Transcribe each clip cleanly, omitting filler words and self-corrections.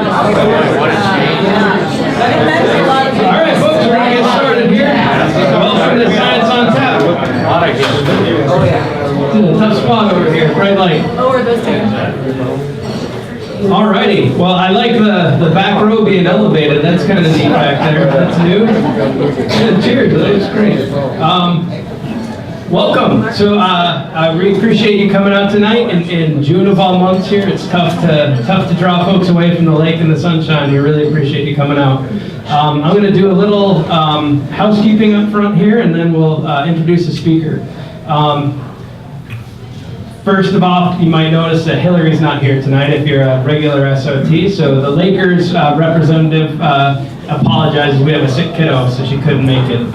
right, folks, we're gonna get started here. Welcome to Science on Tap. It's a tough spot over here, bright light. Lower those two. Alrighty, well, I like the back row being elevated. That's kind of neat back there. That's new. Yeah, cheers, that was great. Welcome. So I really appreciate you coming out tonight. In June of all months here, it's tough to draw folks away from the lake and the sunshine. We really appreciate you coming out. I'm going to do a little housekeeping up front here, and then we'll introduce a speaker. First of all, you might notice that Hillary's not here tonight if you're a regular SOT. So the Lakers representative apologizes. We have a sick kiddo, so she couldn't make it.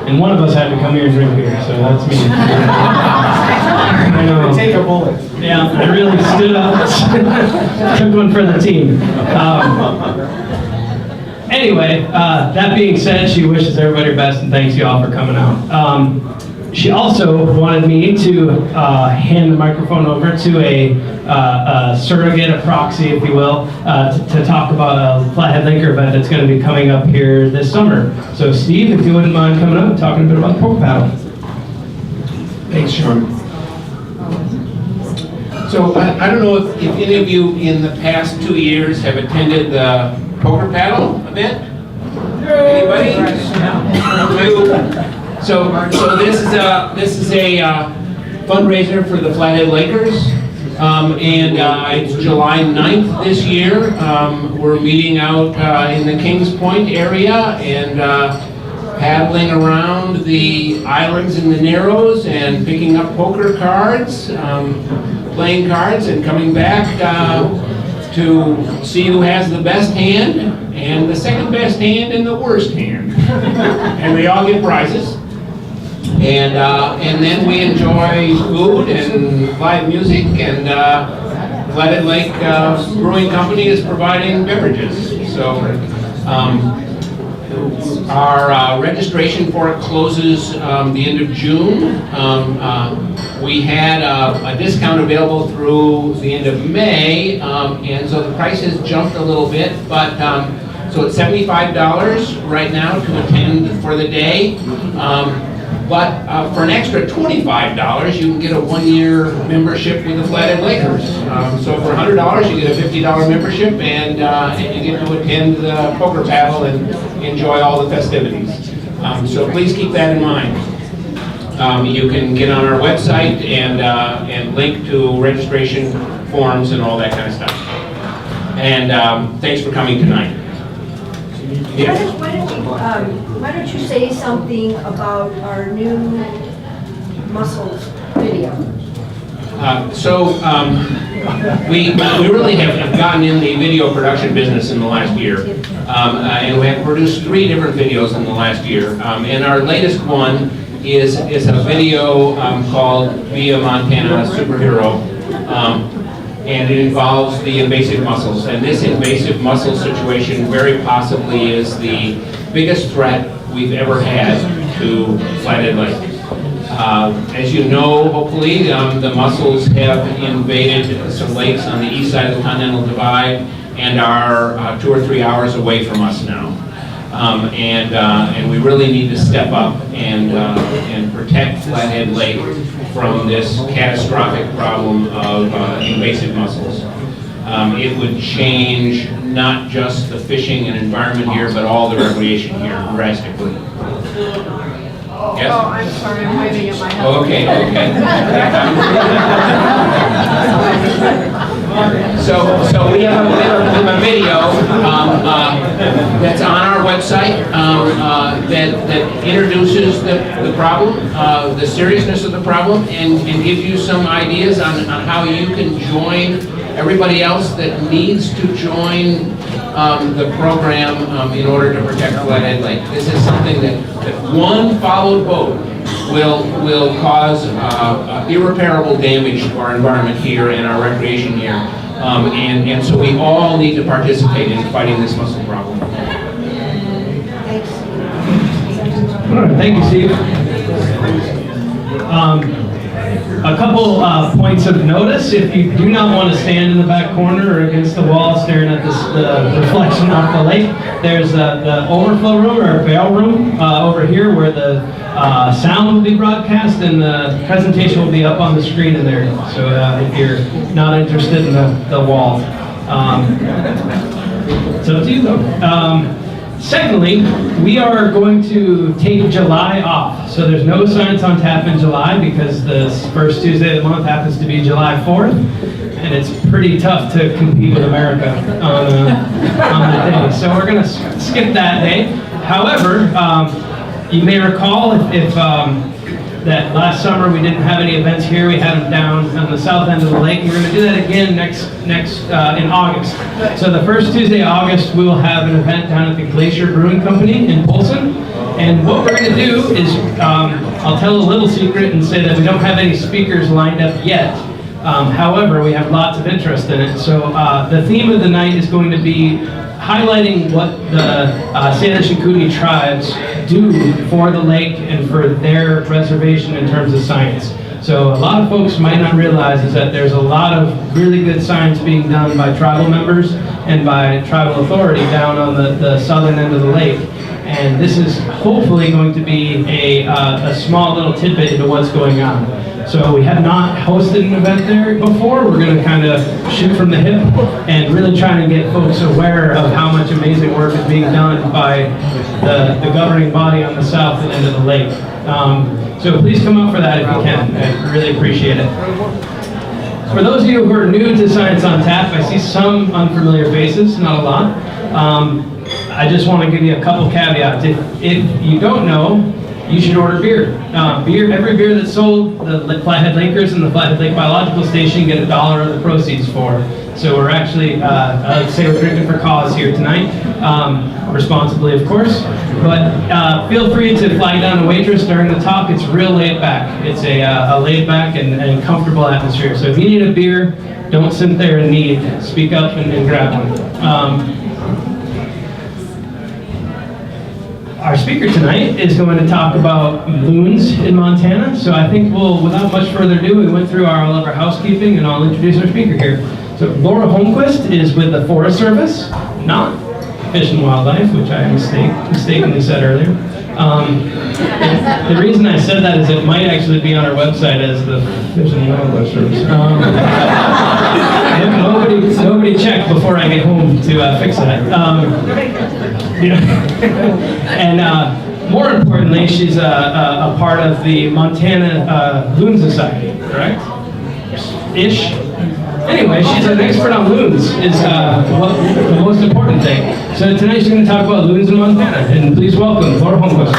And one of us had to come here and drink beer, so that's me. I know. Take a bullet. Yeah, I really stood up, took one for the team. Anyway, that being said, she wishes everybody the best and thanks you all for coming out. She also wanted me to hand the microphone over to a surrogate, a proxy, if you will, to talk about a Flathead Laker event that's going to be coming up here this summer. So Steve, if you wouldn't mind coming up and talking a bit about the poker paddle. Thanks, Sean. So I don't know if any of you in the past 2 years have attended the poker paddle event? Anybody? So this is a fundraiser for the Flathead Lakers, and it's July 9th this year. We're meeting out in the Kings Point area and paddling around the islands in the Narrows and picking up poker cards, playing cards, and coming back to see who has the best hand and the second best hand and the worst hand. And we all get prizes. And then we enjoy food and live music, and Flathead Lake Brewing Company is providing beverages. So our registration for it closes the end of June. We had a discount available through the end of May, and so the price has jumped a little bit, but so it's $75 right now to attend for the day. But for an extra $25, you can get a 1-year membership with the Flathead Lakers. So for $100, you get a $50 membership, and you get to attend the poker paddle and enjoy all the festivities. So please keep that in mind. You can get on our website and link to registration forms and all that kind of stuff. And thanks for coming tonight. Yes. Why don't you say something about our new mussels video? We really have gotten in the video production business in the last year, and we have produced 3 different videos in the last year. And our latest one is a video called Via Montana Superhero. And it involves the invasive mussels. And this invasive mussel situation very possibly is the biggest threat we've ever had to Flathead Lake. As you know, hopefully, the mussels have invaded some lakes on the east side of the Continental Divide and are 2 or 3 hours away from us now. And we really need to step up and protect Flathead Lake from this catastrophic problem of invasive mussels. It would change not just the fishing and environment here, but all the recreation here drastically. Yes? Oh, I'm sorry, I'm waving at my husband. Okay. So we have a video that's on our website that introduces the problem, the seriousness of the problem, and gives you some ideas on how you can join everybody else that needs to join the program in order to protect Flathead Lake. This is something that one fouled boat will cause irreparable damage to our environment here and our recreation here. And so we all need to participate in fighting this mussel problem. All right, thank you, Steve. A couple points of notice: if you do not want to stand in the back corner or against the wall staring at the reflection off the lake, there's the overflow room or bail room over here where the sound will be broadcast and the presentation will be up on the screen in there. So if you're not interested in the wall, it's up to you though. Secondly, we are going to take July off. So there's no Science on Tap in July because the first Tuesday of the month happens to be July 4th. And it's pretty tough to compete with America on the day. So we're going to skip that day. However, you may recall if that last summer we didn't have any events here. We had them down on the south end of the lake. We're going to do that again next in August. So the first Tuesday of August, we will have an event down at the Glacier Brewing Company in Polson. And what we're going to do is, I'll tell a little secret and say that we don't have any speakers lined up yet. However, we have lots of interest in it. So the theme of the night is going to be highlighting what the Salish and Kootenai tribes do for the lake and for their reservation in terms of science. So a lot of folks might not realize is that there's a lot of really good science being done by tribal members and by tribal authority down on the southern end of the lake. And this is hopefully going to be a small little tidbit into what's going on. So we have not hosted an event there before. We're going to kind of shoot from the hip and really try to get folks aware of how much amazing work is being done by the governing body on the south end of the lake. So please come out for that if you can. I really appreciate it. For those of you who are new to Science on Tap, I see some unfamiliar faces, not a lot. I just want to give you a couple caveats. If you don't know, you should order beer. Every beer that's sold, the Flathead Lakers and the Flathead Lake Biological Station get $1 of the proceeds for. So we're actually, I'd say we're drinking for cause here tonight, responsibly of course. But feel free to flag down a waitress during the talk. It's real laid back. It's a laid back and comfortable atmosphere. So if you need a beer, don't sit there in need. Speak up and grab one. Our speaker tonight is going to talk about loons in Montana. So I think without much further ado, we went through all of our housekeeping and I'll introduce our speaker here. So Laura Holmquist is with the Forest Service, not Fish and Wildlife, which I mistakenly said earlier. The reason I said that is it might actually be on our website as the Fish and Wildlife Service. Nobody checked before I get home to fix that. And more importantly, she's a part of the Montana Loon Society, correct? Ish. Anyway, she's an expert on loons, is the most important thing. So tonight she's going to talk about loons in Montana. And please welcome Laura Holmquist.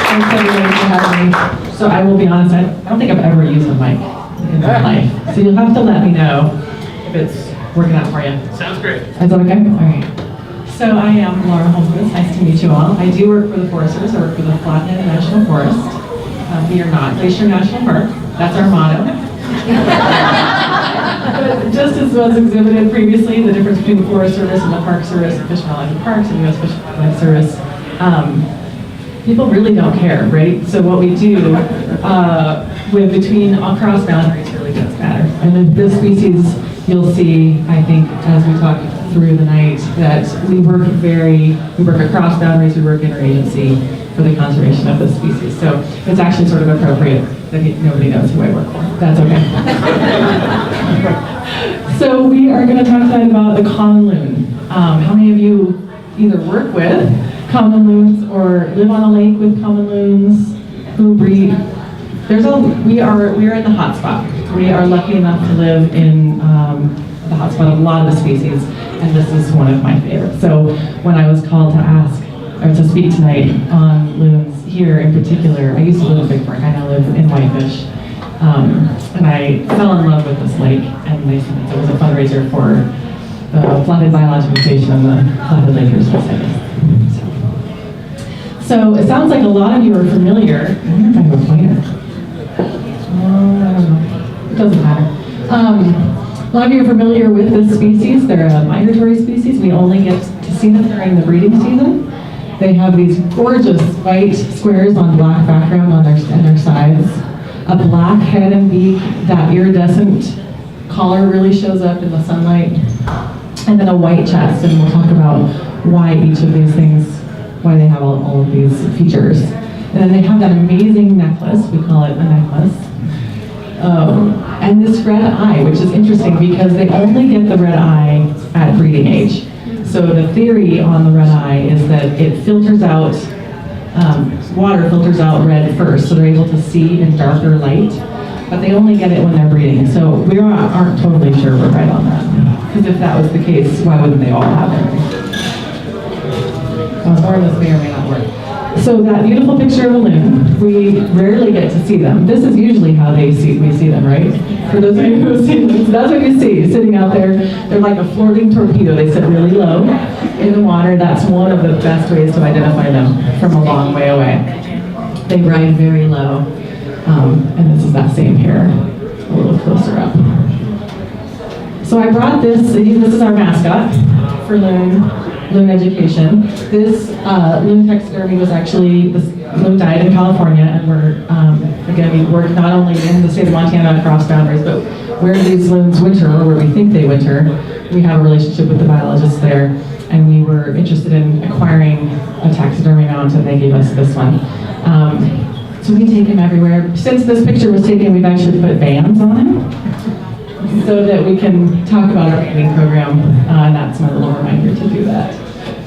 Thanks everyone for having me. So I will be honest, I don't think I've ever used a mic in my life. So you'll have to let me know if it's working out for you. Sounds great. Is that okay? All right. So I am Laura Holmquist. Nice to meet you all. I do work for the Forest Service. I work for the Flathead National Forest. We are not Glacier National Park. That's our motto. But just as was exhibited previously, the difference between the Forest Service and the Park Service, the Fish and Wildlife Parks and U.S. Fish and Wildlife Service, people really don't care, right? So what we do across boundaries really does matter. And in this species, you'll see, I think, as we talk through the night, that we work across boundaries, we work interagency for the conservation of this species. So it's actually sort of appropriate that nobody knows who I work for. That's okay. So we are going to talk tonight about the common loon. How many of you either work with common loons or live on a lake with common loons? Who breed? We are in the hot spot. We are lucky enough to live in the hot spot of a lot of the species, and this is one of my favorites. So when I was called to speak tonight on loons here in particular, I used to live in Big Fork. I now live in Whitefish, and I fell in love with this lake, and it was a fundraiser for the Flathead Biological Station and the Flathead Lakers Society. So it sounds like a lot of you are familiar. I wonder if I have a pointer. I don't know. It doesn't matter. A lot of you are familiar with this species. They're a migratory species. We only get to see them during the breeding season. They have these gorgeous white squares on black background on their sides, a black head and beak. That iridescent collar really shows up in the sunlight, and then a white chest, and we'll talk about why each of these things, why they have all of these features. And then they have that amazing necklace, we call it a necklace. And this red eye, which is interesting because they only get the red eye at breeding age. So the theory on the red eye is that it filters out, water filters out red first, so they're able to see in darker light, but they only get it when they're breeding. So we aren't totally sure we're right on that. Because if that was the case, why wouldn't they all have it? Or this may or may not work. So that beautiful picture of a loon, we rarely get to see them. This is usually how we see them, right? For those of you who have seen them, that's what you see, sitting out there. They're like a floating torpedo. They sit really low in the water. That's one of the best ways to identify them from a long way away. They ride very low, and this is that same here, a little closer up. So I brought this is our mascot for Loon Education. This Loon taxidermy was actually, this Loon died in California, and we work not only in the state of Montana across boundaries, but where these loons winter, or where we think they winter. We have a relationship with the biologists there, and we were interested in acquiring a taxidermy mount, and they gave us this one. So we take him everywhere. Since this picture was taken, we've actually put bands on him, so that we can talk about our training program, and that's my little reminder to do that.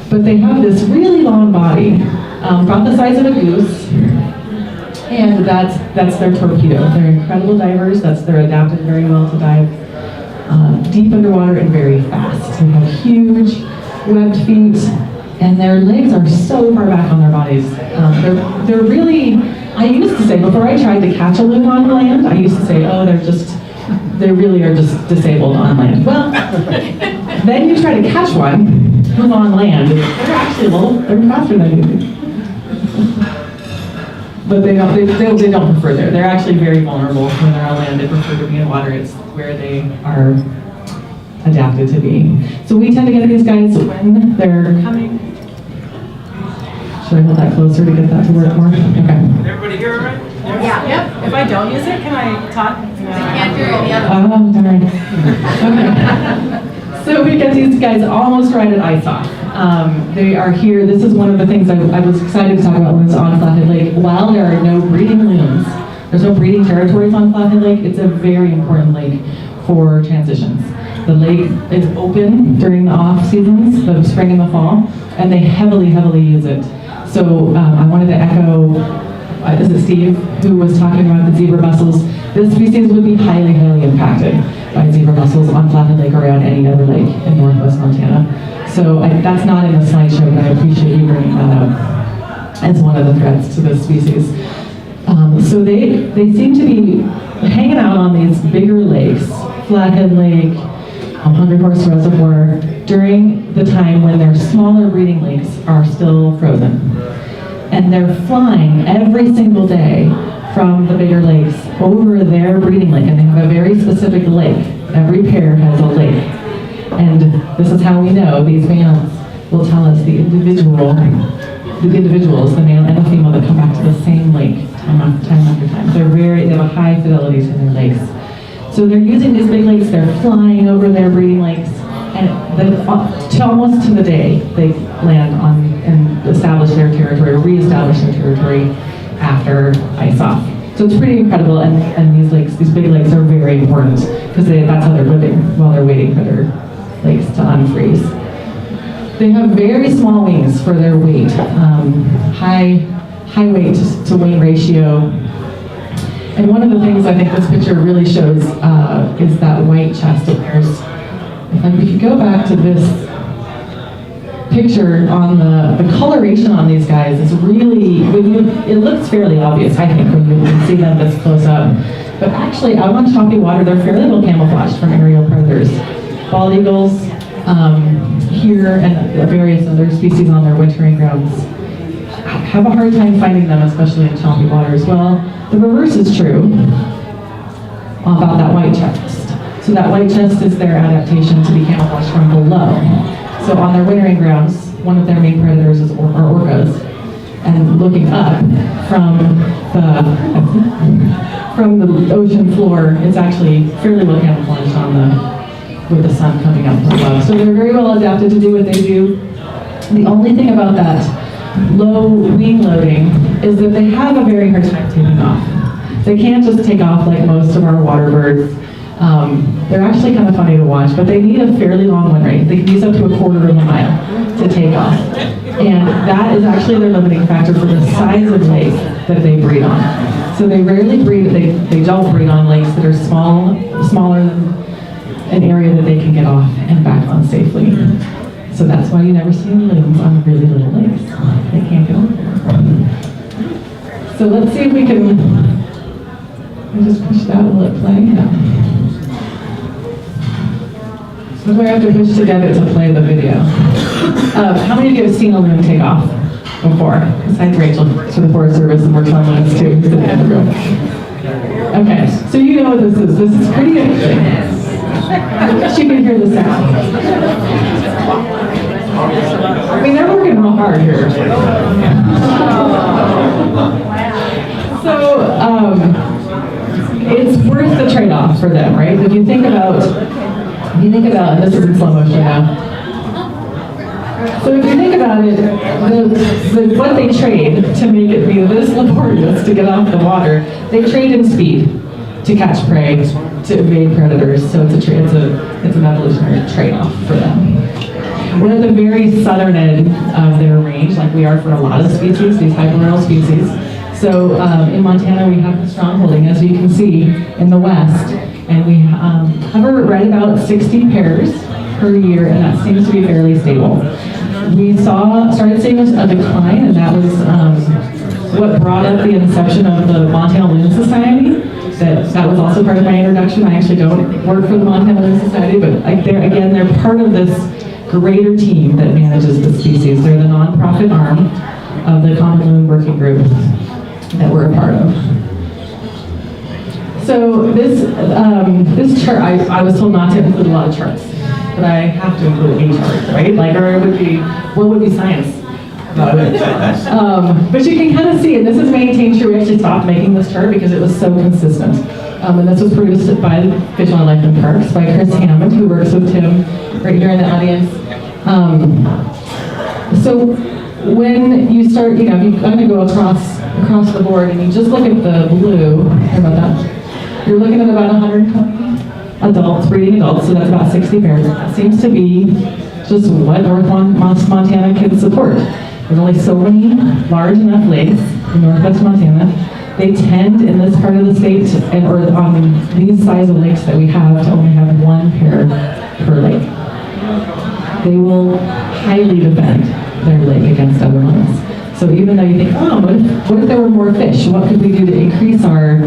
But they have this really long body, about the size of a goose, and that's their torpedo. They're incredible divers. They're adapted very well to dive deep underwater and very fast. They have huge webbed feet, and their legs are so far back on their bodies. They're really, I used to say, before I tried to catch a loon on land, I used to say, oh, they really are just disabled on land. Well, then you try to catch one who's on land. They're actually they're faster than you. But they don't prefer there. They're actually very vulnerable when they're on land. They prefer to be in water. It's where they are adapted to be. So we tend to get these guys when they're coming. Should I hold that closer to get that to work more? Okay. Everybody hear it right? Yeah. Yep. If I don't use it, can I talk? I can't do any other. Oh, darn. Okay. So we get these guys almost right at ice off. They are here. This is one of the things I was excited to talk about loons on Flathead Lake. While there are no breeding loons, there's no breeding territories on Flathead Lake. It's a very important lake for transitions. The lake is open during the off seasons, the spring and the fall, and they heavily use it. So I wanted to echo, is it Steve, who was talking about the zebra mussels. This species would be highly impacted by zebra mussels on Flathead Lake or on any other lake in northwest Montana. So that's not in the slideshow, but I appreciate you bringing that up as one of the threats to this species. So they seem to be hanging out on these bigger lakes, Flathead Lake, 100 Horse Reservoir, during the time when their smaller breeding lakes are still frozen. And they're flying every single day from the bigger lakes over their breeding lake, and they have a very specific lake. Every pair has a lake. And this is how we know these males will tell us the individuals, the male and the female, that come back to the same lake time after time. They have a high fidelity to their lakes. So they're using these big lakes, they're flying over their breeding lakes, and almost to the day they land on and establish their territory, or reestablish their territory after ice off. So it's pretty incredible, and these lakes, these big lakes, are very important because that's how they're living while they're waiting for their lakes to unfreeze. They have very small wings for their weight, high weight to weight ratio. And one of the things I think this picture really shows is that white chest. If you go back to this picture, on the coloration on these guys is really, it looks fairly obvious, I think, when you see them this close up. But actually, out on choppy water, they're fairly well camouflaged from aerial predators. Bald eagles here, and various other species on their wintering grounds have a hard time finding them, especially in choppy water as well. The reverse is true about that white chest. So that white chest is their adaptation to be camouflaged from below. So on their wintering grounds, one of their main predators are orcas. And looking up from the ocean floor, it's actually fairly well camouflaged with the sun coming up from above. So they're very well adapted to do what they do. The only thing about that low wing loading is that they have a very hard time taking off. They can't just take off like most of our water birds. They're actually kind of funny to watch, but they need a fairly long wind rate. They can use up to 1/4 of a mile to take off. And that is actually their limiting factor for the size of lake that they breed on. So they rarely breed, they don't breed on lakes that are smaller than an area that they can get off and back on safely. So that's why you never see loons on really little lakes. They can't get over there. So let's see if we can, I just push that, will it play? No. So we have to push together to play the video. How many of you have seen a loon take off before? Besides Rachel, for the Forest Service and works on loons too. Who's in the room. Okay, so you know what this is. This is pretty interesting. You can hear the sound. I mean, they're working real hard here. So it's worth the trade-off for them, right? If you think about, and this is in slow motion now. So if you think about it, what they trade to make it be this laborious to get off the water, they trade in speed to catch prey, to evade predators. So it's an evolutionary trade-off for them. We're at the very southern end of their range, like we are for a lot of species, these hyperlunar species. So in Montana, we have the strongholding, as you can see, in the west, and we hover right about 60 pairs per year, and that seems to be fairly stable. We started seeing a decline, and that was what brought up the inception of the Montana Loon Society. That was also part of my introduction. I actually don't work for the Montana Loon Society, but they're part of this greater team that manages the species. They're the nonprofit arm of the Common Loon Working Group that we're a part of. So this chart, I was told not to include a lot of charts, but I have to include a chart, right? Like, or what would be science about it? But you can kind of see, and this is maintained true. We actually stopped making this chart because it was so consistent. And this was produced by Fish and Wildlife and Parks by Chris Hammond, who works with Tim right here in the audience. So when you start, you kind of go across the board and you just look at the blue, sorry about that, you're looking at about 120 adults, breeding adults, so that's about 60 pairs. That seems to be just what North Montana can support. There's only so many large enough lakes in northwest Montana. They tend in this part of the state, or on these size of lakes that we have, to only have 1 pair per lake. They will highly defend their lake against other ones. So even though you think, oh, what if there were more fish? What could we do to increase our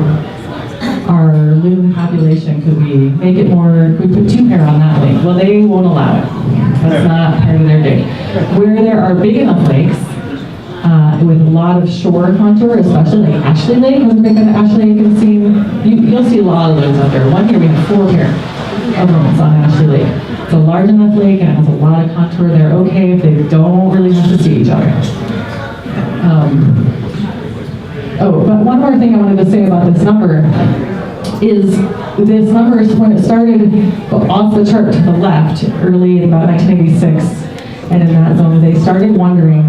loon population? Could we make it more, could we put 2 pair on that lake? Well, they won't allow it. That's not part of their day. Where there are big enough lakes, with a lot of shore contour, especially like Ashley Lake, has been Ashley Lake and you'll see a lot of loons out there. One year we had 4 pair of loons on Ashley Lake. It's a large enough lake and it has a lot of contour. They're okay if they don't really have to see each other. But one more thing I wanted to say about this number is this number, when it started off the chart to the left, early in about 1986, and in that zone, they started wondering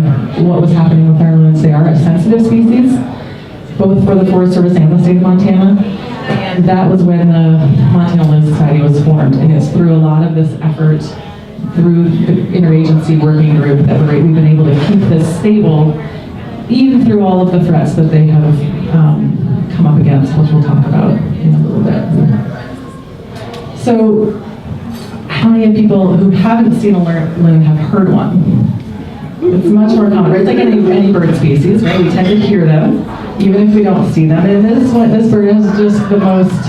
what was happening with our loons. They are a sensitive species, both for the Forest Service and the state of Montana. And that was when the Montana Loon Society was formed. And it's through a lot of this effort, through the interagency working group, that we've been able to keep this stable, even through all of the threats that they have come up against, which we'll talk about in a little bit. So, how many people who haven't seen a loon have heard one? It's much more common, right? It's like any bird species, right? We tend to hear them, even if we don't see them. And this bird is just the most,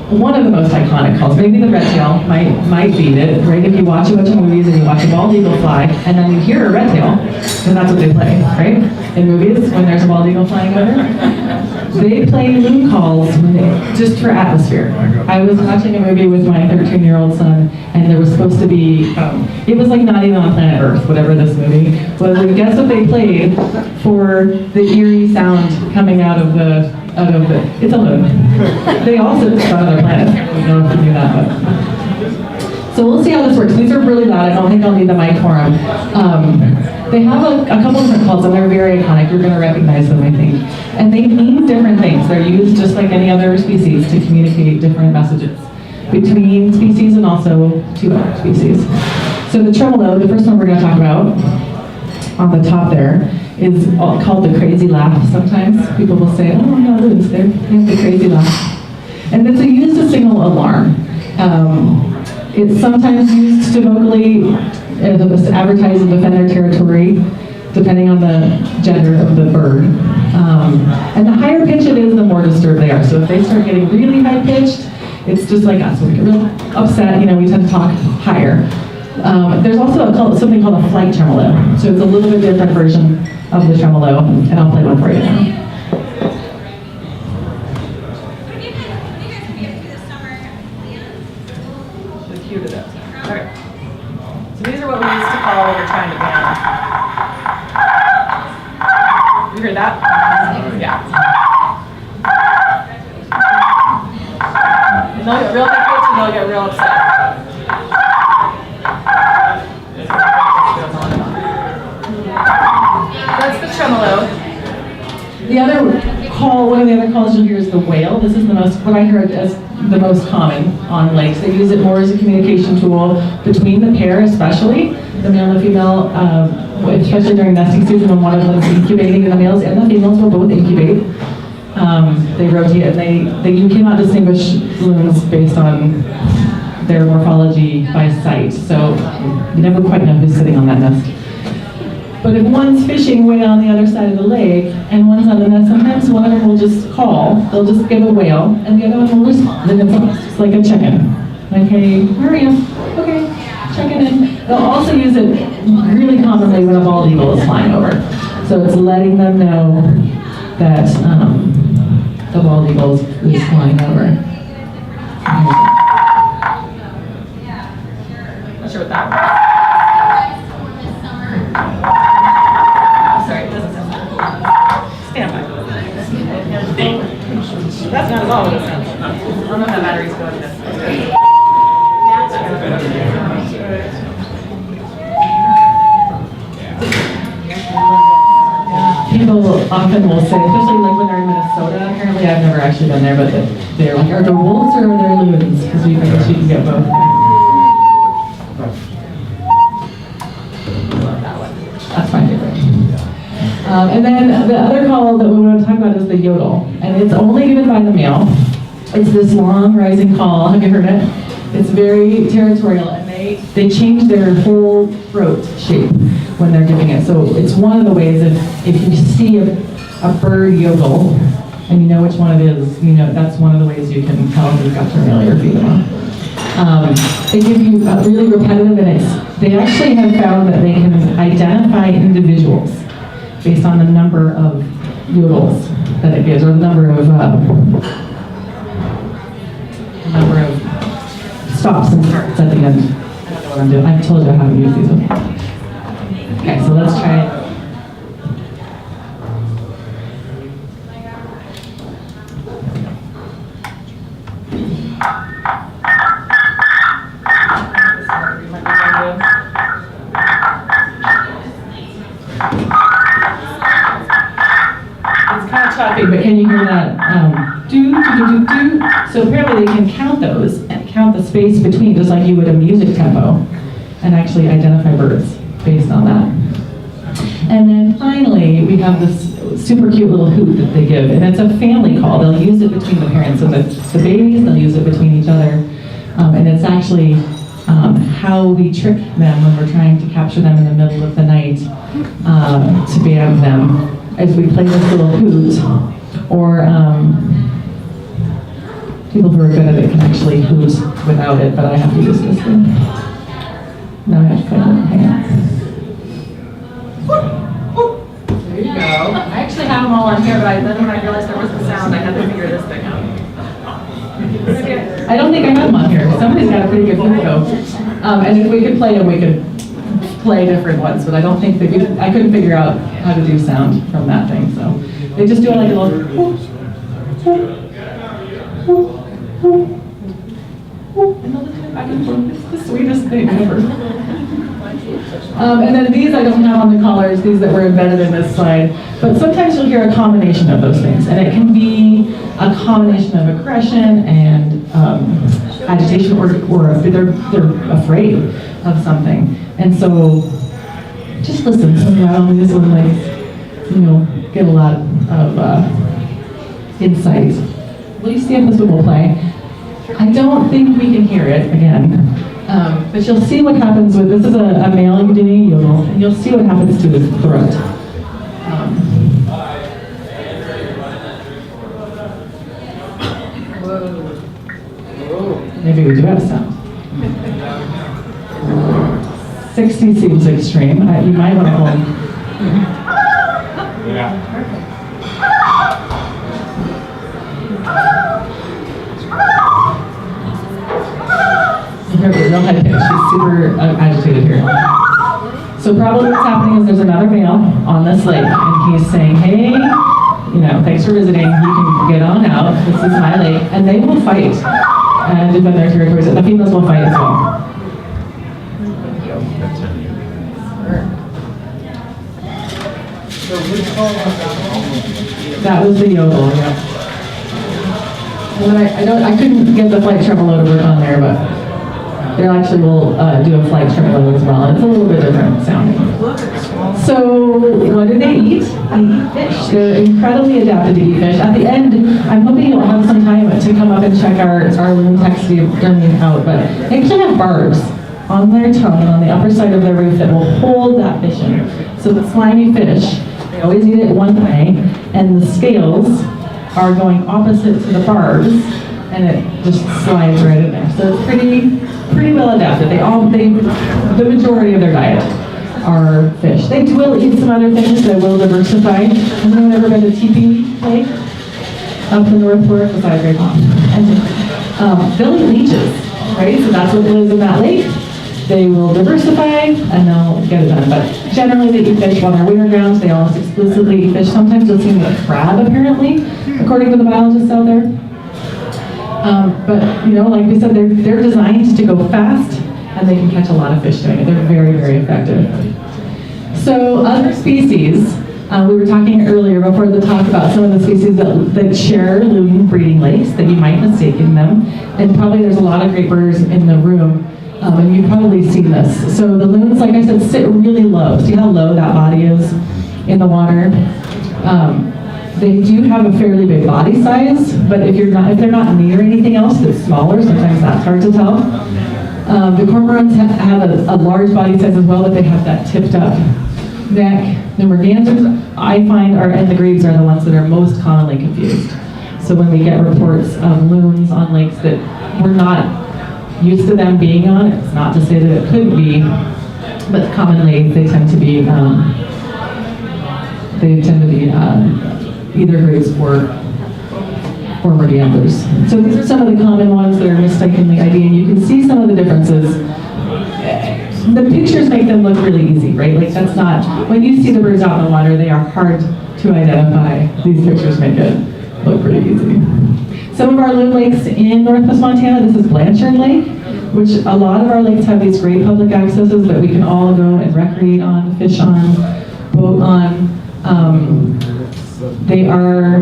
one of the most iconic calls. Maybe the red tail might beat it, right? If you watch a bunch of movies and you watch a bald eagle fly, and then you hear a red tail, then that's what they play, right? in movies when there's a bald eagle flying over. They play loon calls just for atmosphere. I was watching a movie with my 13-year-old son, and there was supposed to be, it was like Not Even on Planet Earth, whatever this movie was. And guess what they played for the eerie sound coming out of the, it's a loon. They also just on other planets. I don't know if you knew that, but. So we'll see how this works. These are really loud. I don't think I'll need the mic for them. They have a couple different calls, and they're very iconic. You're going to recognize them, I think. And they mean different things. They're used just like any other species to communicate different messages between species and also to other species. So the tremolo, the first one we're going to talk about on the top there, is called the crazy laugh. Sometimes people will say, oh, no, loons, they have the crazy laugh. And it's used to signal alarm. It's sometimes used to vocally advertise and defend their territory, depending on the gender of the bird. And the higher pitch it is, the more disturbed they are. So if they start getting really high pitched, it's just like us. When we get real upset, we tend to talk higher. There's also something called a flight tremolo. So it's a little bit different version of the tremolo, and I'll play one for you now. Okay. So these are what we used to call what we're trying to ban. You heard that? Yeah. And they'll get real high pitch and they'll get real upset. That's the tremolo. The other call, one of the other calls you'll hear is the wail. This is what I heard as the most common on lakes. They use it more as a communication tool between the pair, especially the male and the female, especially during nesting season when one of them is incubating, and the males and the females will both incubate. They rotate, and you cannot distinguish loons based on their morphology by sight, so you never quite know who's sitting on that nest. But if one's fishing way on the other side of the lake and one's on the nest, sometimes one of them will just call, they'll just give a wail, and the other one will respond. And it's just like a check-in. Like, hey, where are you? Okay, checking in. They'll also use it really commonly when a bald eagle is flying over. So it's letting them know that the bald eagle is flying over. Not sure what that was. Sorry, it doesn't sound good. Stand by. That's not at all what it sounds like. I don't know if that battery's going this way. People often will say, especially like when they're in Minnesota, apparently I've never actually been there, but they're like, are there wolves or are there loons? Because we think you can get both. That's my favorite. And then the other call that we want to talk about is the yodel. And it's only given by the male. It's this long rising call. Have you heard it? It's very territorial, and they change their whole throat shape when they're giving it. So it's one of the ways if you see a bird yodel and you know which one it is, that's one of the ways you can tell if it's got to male or female. They give you really repetitive, and they actually have found that they can identify individuals based on the number of yodels that it gives, or the number of stops and starts at the end. I don't know what I'm doing. I've told you how to use these. Okay, so let's try it. But can you hear that do, do, do, do, do? So apparently they can count those and count the space between, just like you would a music tempo, and actually identify birds based on that. And then finally, we have this super cute little hoot that they give, and it's a family call. They'll use it between the parents. So the babies, they'll use it between each other. And it's actually how we trick them when we're trying to capture them in the middle of the night to ban them. As we play this little hoot, or people who are good at it can actually hoot without it, but I have to use this thing. Now I have to play it. Hang on. you go. I actually have them all on here, but then when I realized there wasn't sound, I had to figure this thing out. I don't think I have them on here. Somebody's got a pretty good flute though. And if we could play them, we could play different ones, but I don't think I couldn't figure out how to do sound from that thing, so. They just do it like a little, and they'll just go back and forth. It's the sweetest thing ever. And then these I don't have on the collars, these that were embedded in this slide, but sometimes you'll hear a combination of those things, and it can be a combination of aggression and agitation, or they're afraid of something. And so just listen to them, these little ladies, get a lot of insight. Will you see if this one will play? I don't think we can hear it again. But you'll see what happens with, this is a male doing a yodel, and you'll see what happens to his throat. Maybe we do have sound. 60 seems extreme. You might want to hold. Yeah. Her real high pitch. She's super agitated here. So probably what's happening is there's another male on this lake, and he's saying, hey, thanks for visiting. You can get on out. This is my lake. And they will fight and defend their territories. The females will fight as well. That was the yodel, yeah. And then I couldn't get the flight tremolo to work on there, but they actually will do a flight tremolo as well. It's a little bit different sounding. So what do they eat? They eat fish. They're incredibly adapted to eat fish. At the end, I'm hoping you'll have some time to come up and check our loon taxidermy out, but they actually have barbs on their tongue on the upper side of their roof that will hold that fish in. So the slimy fish, they always eat it one way, and the scales are going opposite to the barbs, and it just slides right in there. So it's pretty well adapted. The majority of their diet are fish. They will eat some other things that will diversify. Has anyone ever been to Teepee Lake up in North Fork? Besides Great Pond. They'll eat leeches, right? So that's what lives in that lake. They will diversify and they'll get it done. But generally they eat fish on their winter grounds. They almost exclusively eat fish. Sometimes you'll see them eat crab, apparently, according to the biologists out there. But like we said, they're designed to go fast, and they can catch a lot of fish doing it. They're very, very effective. So other species, we were talking earlier before the talk about some of the species that share loon breeding lakes that you might mistake in them. And probably there's a lot of great birds in the room, and you've probably seen this. So the loons, like I said, sit really low. See how low that body is in the water? They do have a fairly big body size, but if they're not near anything else that's smaller, sometimes that's hard to tell. The cormorants have a large body size as well, but they have that tipped up neck. The mergansers, I find, and the grebes are the ones that are most commonly confused. So when we get reports of loons on lakes that we're not used to them being on, it's not to say that it couldn't be, but commonly they tend to be either grebes or mergansers. So these are some of the common ones that are mistakenly ID, and you can see some of the differences. The pictures make them look really easy, right? Like that's not, when you see the birds out in the water, they are hard to identify. These pictures make it look pretty easy. Some of our loon lakes in Northwest Montana, this is Blanchard Lake, which a lot of our lakes have these great public accesses that we can all go and recreate on, fish on, boat on. They are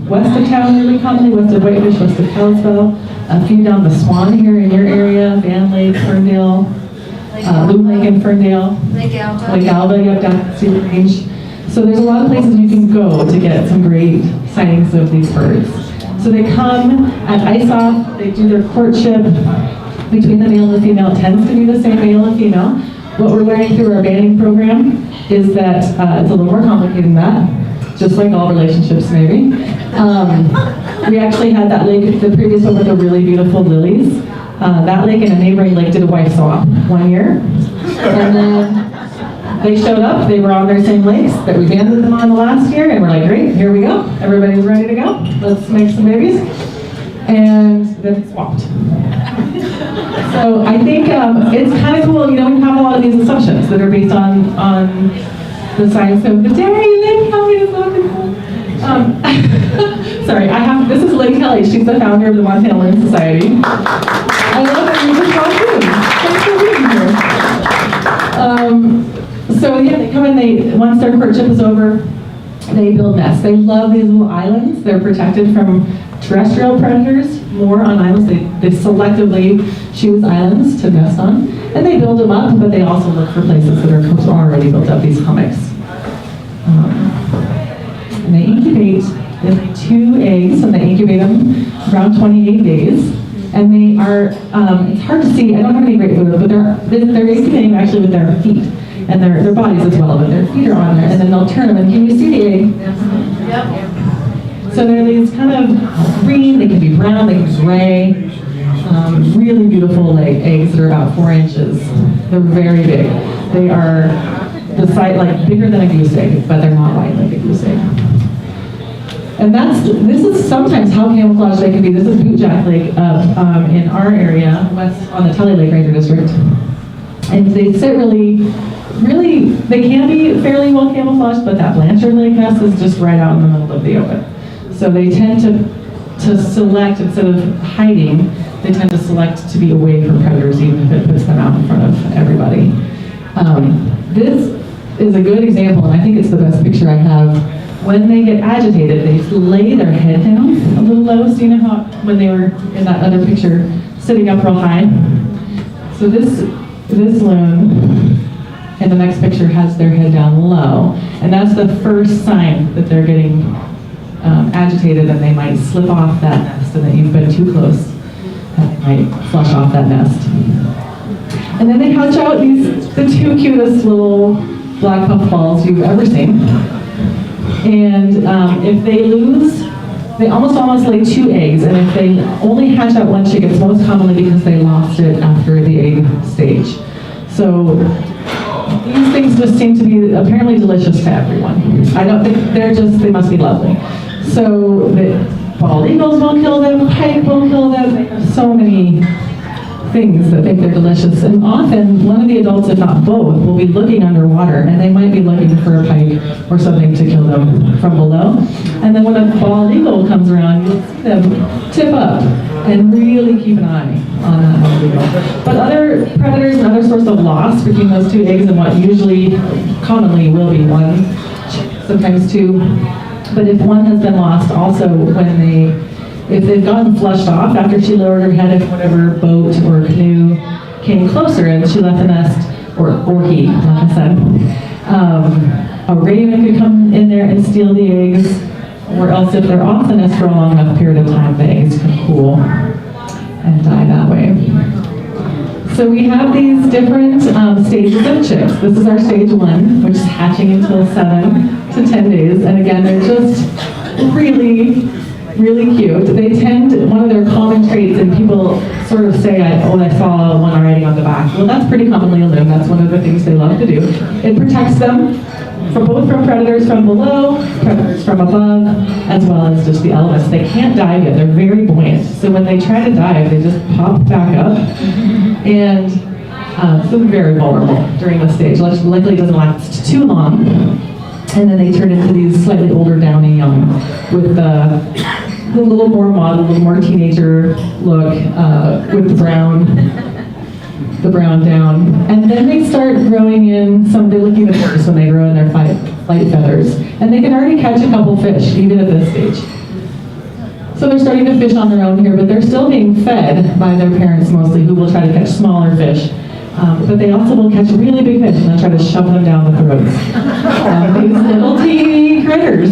west of town really commonly, west of Whitefish, west of Kalispell. A few down the Swan here in your area, Van Lake, Ferndale, Loon Lake and Ferndale. Lake Alva, you have down the Cedar Range. So there's a lot of places you can go to get some great sightings of these birds. So they come at ice-off, they do their courtship between the male and the female. It tends to be the same male and female. What we're learning through our banding program is that it's a little more complicated than that, just like all relationships maybe. We actually had that lake, the previous one with the really beautiful lilies. That lake and a neighboring lake did a wife swap one year. And then they showed up, they were on their same lakes that we banded them on the last year, and we're like, great, here we go. Everybody's ready to go. Let's make some babies. And then it swapped. So I think it's kind of cool, we have a lot of these assumptions that are based on the science of the dairy lake Kelly is not cool. Sorry, this is Lynn Kelly. She's the founder of the Montana Loon Society. I love that you just walked in. Thanks for being here. So yeah, they come in, once their courtship is over, they build nests. They love these little islands. They're protected from terrestrial predators more on islands. They selectively choose islands to nest on. And they build them up, but they also look for places that are already built up, these hummocks. And they incubate, they lay 2 eggs, and they incubate them around 28 days. And they are, it's hard to see, I don't have any great photos, but they're incubating actually with their feet. And their bodies as well, but their feet are on there, and then they'll turn them, and can you see the egg? Yep. So they're these kind of green, they can be brown, they can be gray, really beautiful eggs that are about 4 inches. They're very big. They are the size, bigger than a goose egg, but they're not white like a goose egg. And this is sometimes how camouflage they can be. This is Bootjack Lake up in our area, west on the Tully Lake Ranger District. And they sit really, they can be fairly well camouflaged, but that Blanchard Lake nest is just right out in the middle of the open. So they tend to select, instead of hiding, they tend to select to be away from predators, even if it puts them out in front of everybody. This is a good example, and I think it's the best picture I have. When they get agitated, they lay their head down a little low. So you know how when they were in that other picture, sitting up real high? So this loon in the next picture has their head down low, and that's the first sign that they're getting agitated, and they might slip off that nest, and that you've been too close, and they might flush off that nest. And then they hatch out the 2 cutest little black puffballs you've ever seen. And if they lose, they almost lay 2 eggs, and if they only hatch out 1 chick, it's most commonly because they lost it after the egg stage. So these things just seem to be apparently delicious to everyone. I don't think they must be lovely. So the bald eagles will kill them, pike will kill them. They have so many things that think they're delicious. And often one of the adults, if not both, will be looking underwater, and they might be looking for a pike or something to kill them from below. And then when a bald eagle comes around, you'll see them tip up and really keep an eye on that bald eagle. But other predators, another source of loss between those 2 eggs and what usually, commonly will be 1, sometimes 2. But if 1 has been lost, also if they've gotten flushed off after she lowered her head, if whatever boat or canoe came closer and she left the nest, or he, like I said, a raven could come in there and steal the eggs, or else if they're off the nest for a long enough period of time, the eggs can cool and die that way. So we have these different stages of chicks. This is our stage 1, which is hatching until 7 to 10 days. And again, they're just really cute. They one of their common traits, and people sort of say, I saw one already on the back. Well, that's pretty commonly a loon. That's one of the things they love to do. It protects them both from predators from below, predators from above, as well as just the elements. They can't dive yet. They're very buoyant. So when they try to dive, they just pop back up. And so they're very vulnerable during this stage. Likely doesn't last too long. And then they turn into these slightly older downy young with the little more mottled, a little more teenager look with the brown down. And then they start growing in they look even worse when they grow in their flight feathers. And they can already catch a couple fish, even at this stage. So they're starting to fish on their own here, but they're still being fed by their parents mostly, who will try to catch smaller fish. But they also will catch really big fish and then try to shove them down the throats. These little teeny critters.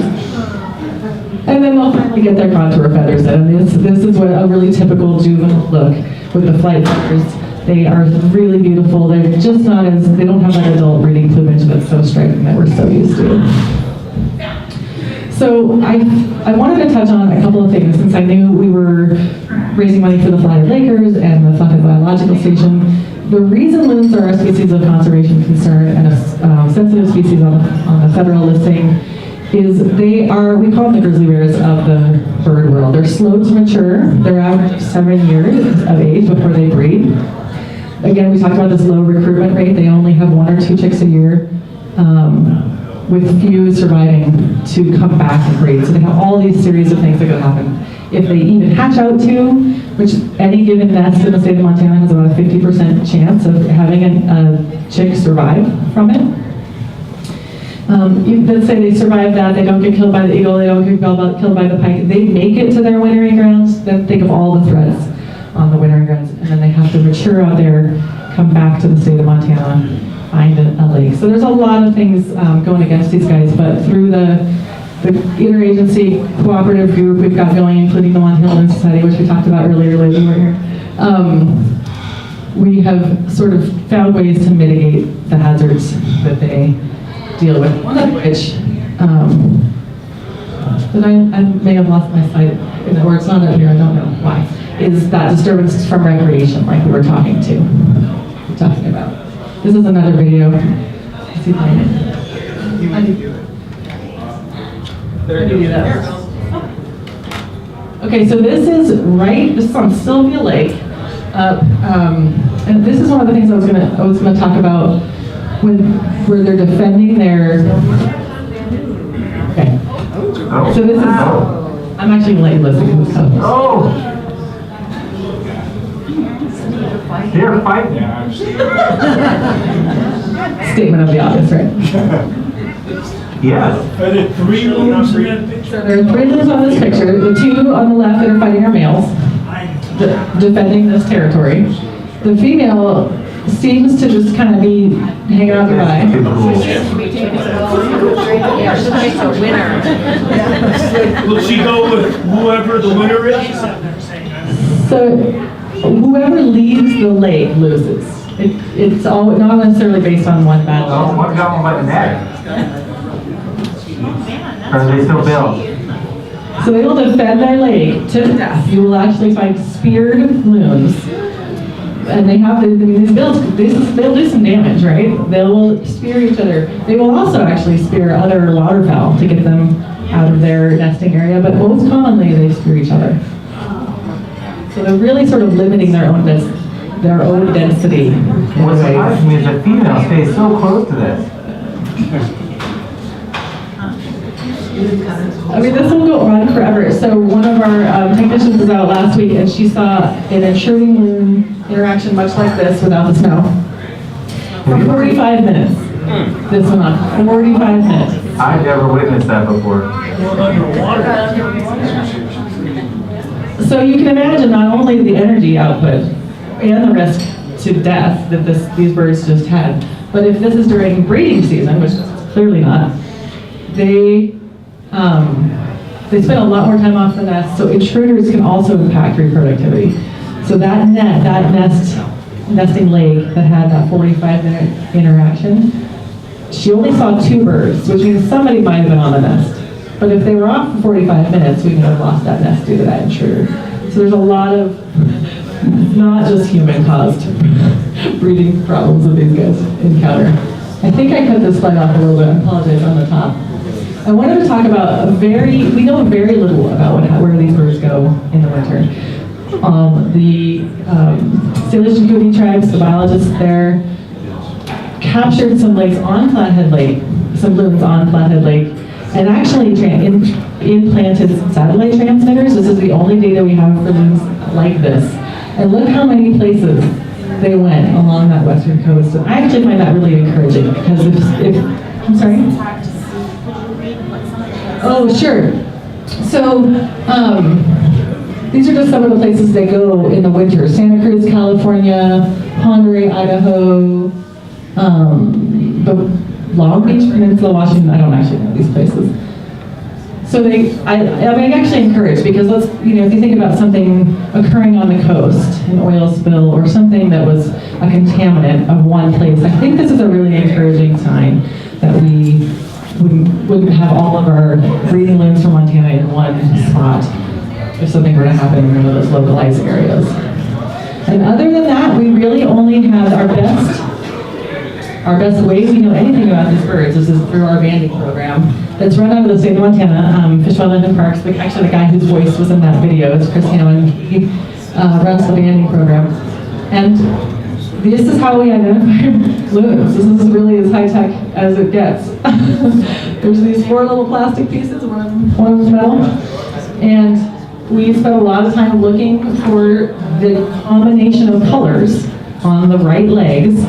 And then they'll finally get their contour feathers in. And this is what a really typical juvenile look with the flight feathers. They are really beautiful. They're just not they don't have that adult breeding plumage that's so striking that we're so used to. So I wanted to touch on a couple of things, since I knew we were raising money for the Flathead Lakers and the Flathead Biological Station. The reason loons are a species of conservation concern and a sensitive species on the federal listing is they are, we call them the grizzly bears of the bird world. They're slow to mature. They're average 7 years of age before they breed. Again, we talked about this low recruitment rate. They only have 1 or 2 chicks a year, with few surviving to come back and breed. So they have all these series of things that could happen. If they even hatch out too, which any given nest in the state of Montana has about a 50% chance of having a chick survive from it. Let's say they survive that, they don't get killed by the eagle, they don't get killed by the pike, they make it to their wintering grounds, then think of all the threats on the wintering grounds, and then they have to mature out there, come back to the state of Montana, find a lake. So there's a lot of things going against these guys, but through the interagency cooperative group we've got going, including the Montana Loon Society, which we talked about earlier, Liz, you were here, we have sort of found ways to mitigate the hazards that they deal with. One of which, that I may have lost my slide, or it's not up here, I don't know why, is that disturbance from recreation, like we were talking about. This is another video. Let's see if I can. Okay, so this is on Sylvia Lake, and this is one of the things I was gonna talk about where they're defending their. Okay, so this is. I'm actually gonna let you listen to this stuff. Oh, they're fighting. Statement of the obvious, right? Yes. Are there 3 loons in that picture? So there are 3 loons on this picture. The 2 on the left that are fighting are males, defending this territory. The female seems to just kind of be hanging out nearby. Yeah, she's a winner. Will she go with whoever the winner is? So whoever leaves the lake loses. It's all not necessarily based on one Oh, battle. what got them by the neck? Or are they still built? So they will defend their lake to death. You will actually find speared loons. And they have these builds, they'll do some damage, right? They will spear each other. They will also actually spear other waterfowl to get them out of their nesting area, but most commonly they spear each other. So they're really sort of limiting their own density. in a What way. surprised me is the female stays so close to this. I mean, this will go on forever. So one of our technicians was out last week and she saw an intruding loon interaction much like this without the snow. For 45 minutes. This went on, 45 minutes. I've never witnessed that before. So you can imagine not only the energy output and the risk to death that these birds just had, but if this is during breeding season, which is clearly not, they spend a lot more time off the nest, so intruders can also impact reproductivity. So that nesting lake that had that 45-minute interaction, she only saw 2 birds, which means somebody might have been on the nest. But if they were off for 45 minutes, we could have lost that nest due to that intruder. So there's a lot of, not just human-caused breeding problems that these guys encounter. I think I cut this slide off a little bit, I apologize on the top. I wanted to talk about we know very little about where these birds go in the winter. The Salish and Kootenai tribes, the biologists there, captured some lakes on Flathead Lake, some loons on Flathead Lake, and actually implanted satellite transmitters. This is the only data we have for loons like this. And look how many places they went along that western coast. And I actually find that really encouraging because if I'm sorry? Oh, sure. So, these are just some of the places they go in the winter. Santa Cruz, California, Ponderay, Idaho, the Long Beach Peninsula, Washington. I don't actually know these places. So I'm actually encouraged because if you think about something occurring on the coast, an oil spill or something that was a contaminant of one place, I think this is a really encouraging sign that we wouldn't have all of our breeding loons from Montana in one spot if something were to happen in one of those localized areas. And other than that, we really only have our best way we know anything about these birds is through our banding program. That's run out of the state of Montana, Fish, Wildlife, and Parks. Actually, the guy whose voice was in that video is Chris Hammond. He runs the banding program. And this is how we identify loons. This is really as high-tech as it gets. There's these 4 little plastic pieces, one of them's metal. And we spent a lot of time looking for the combination of colors on the right legs,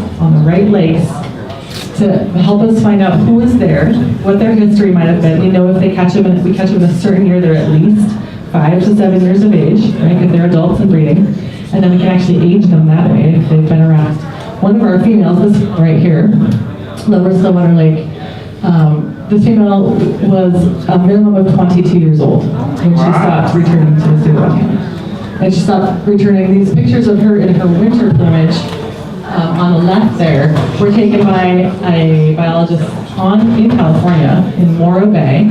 to help us find out who is there, what their history might have been. We know if we catch them in a certain year, they're at least 5 to 7 years of age, right? If they're adults and breeding. And then we can actually age them that way if they've been around. One of our females, this right here, Lower Stillwater Lake, this female was a minimum of 22 years old when she stopped returning to the state of Montana. And she stopped returning. These pictures of her in her winter plumage on the left there were taken by a biologist in California, in Morro Bay,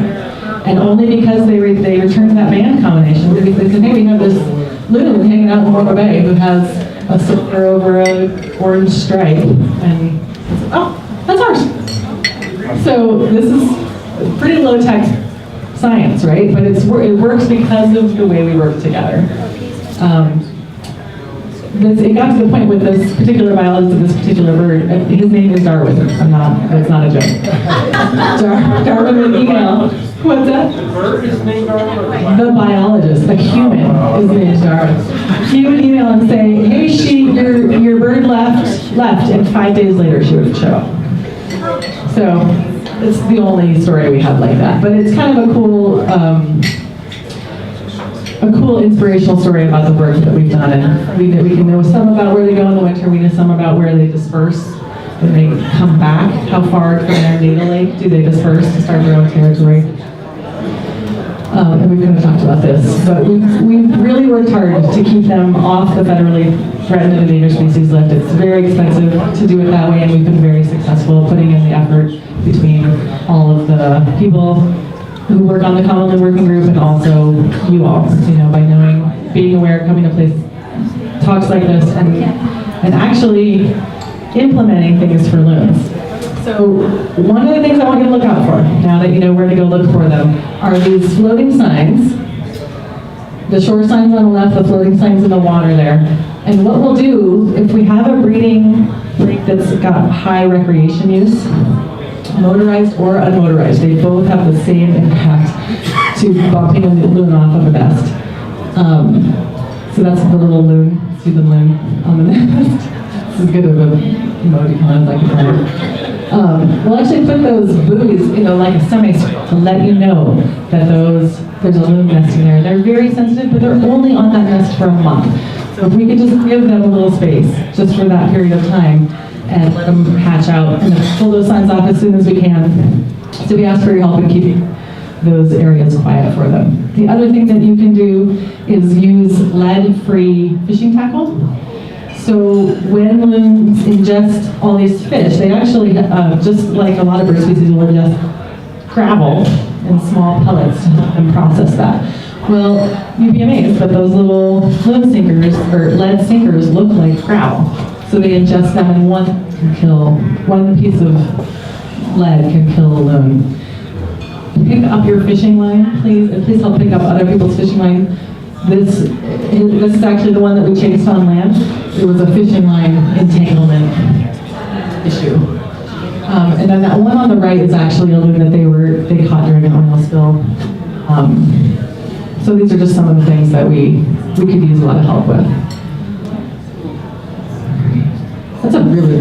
and only because they returned that band combination, because hey, we have this loon hanging out in Morro Bay who has a silver over an orange stripe, and oh, that's ours. So this is pretty low-tech science, right? But it works because of the way we work together. It got to the point with this particular biologist of this particular bird. His name is Darwin. It's not a joke. Darwin would email. What's that? The bird is named Darwin. The biologist, the human, is named Darwin. He would email and say, "Hey, your bird left," and 5 days later she would show up. So it's the only story we have like that. But it's kind of a cool inspirational story about the birds that we've done, and we can know some about where they go in the winter, we know some about where they disperse when they come back, how far from their natal lake do they disperse to start their own territory. And we've kind of talked about this, but we've really worked hard to keep them off the federally threatened and endangered species list. It's very expensive to do it that way, and we've been very successful putting in the effort between all of the people who work on the Common Loon Working Group and also you all, by knowing, being aware, coming to place talks like this, and actually implementing things for loons. So one of the things I want you to look out for, now that you know where to go look for them, are these floating signs. The shore signs on the left, the floating signs in the water there. And what we'll do, if we have a breeding lake that's got high recreation use, motorized or unmotorized, they both have the same impact to bumping a loon off of a nest. So that's the little loon, see the loon on the nest. This is good of a emoticon as I can find. We'll actually put those buoys, like a semicircle to let you know that there's a loon nest in there. They're very sensitive, but they're only on that nest for a month. So if we could just give them a little space, just for that period of time, and let them hatch out, and then pull those signs off as soon as we can. So we ask for your help in keeping those areas quiet for them. The other thing that you can do is use lead-free fishing tackle. So when loons ingest all these fish, they actually, just like a lot of bird species, will ingest gravel in small pellets to help them process that. Well, you'd be amazed, but those little loon sinkers, or lead sinkers, look like gravel. So they ingest them, and one piece of lead can kill a loon. Pick up your fishing line, please, and please help pick up other people's fishing line. This is actually the one that we chased on land. It was a fishing line entanglement issue. And then that one on the right is actually a loon that they caught during an oil spill. So these are just some of the things that we could use a lot of help with. That's a really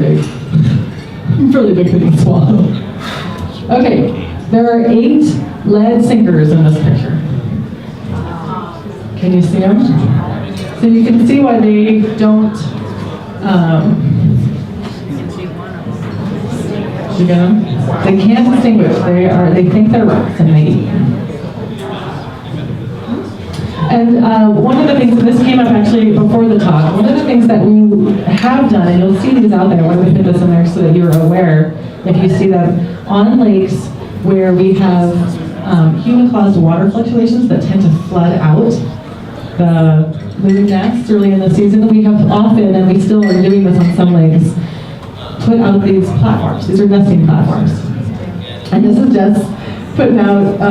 big thing to swallow. Okay, there are 8 lead sinkers in this picture. Can you see them? So you can see why they don't, you get them? They can't distinguish. They think they're rocks and they eat them. And one of the things, and this came up actually before the talk, one of the things that we have done, and you'll see these out there, I want to put this in there so that you're aware, if you see them on lakes where we have human-caused water fluctuations that tend to flood out the loon nests early in the season. We have often, and we still are doing this on some lakes, put out these platforms. These are nesting platforms. And this is just putting out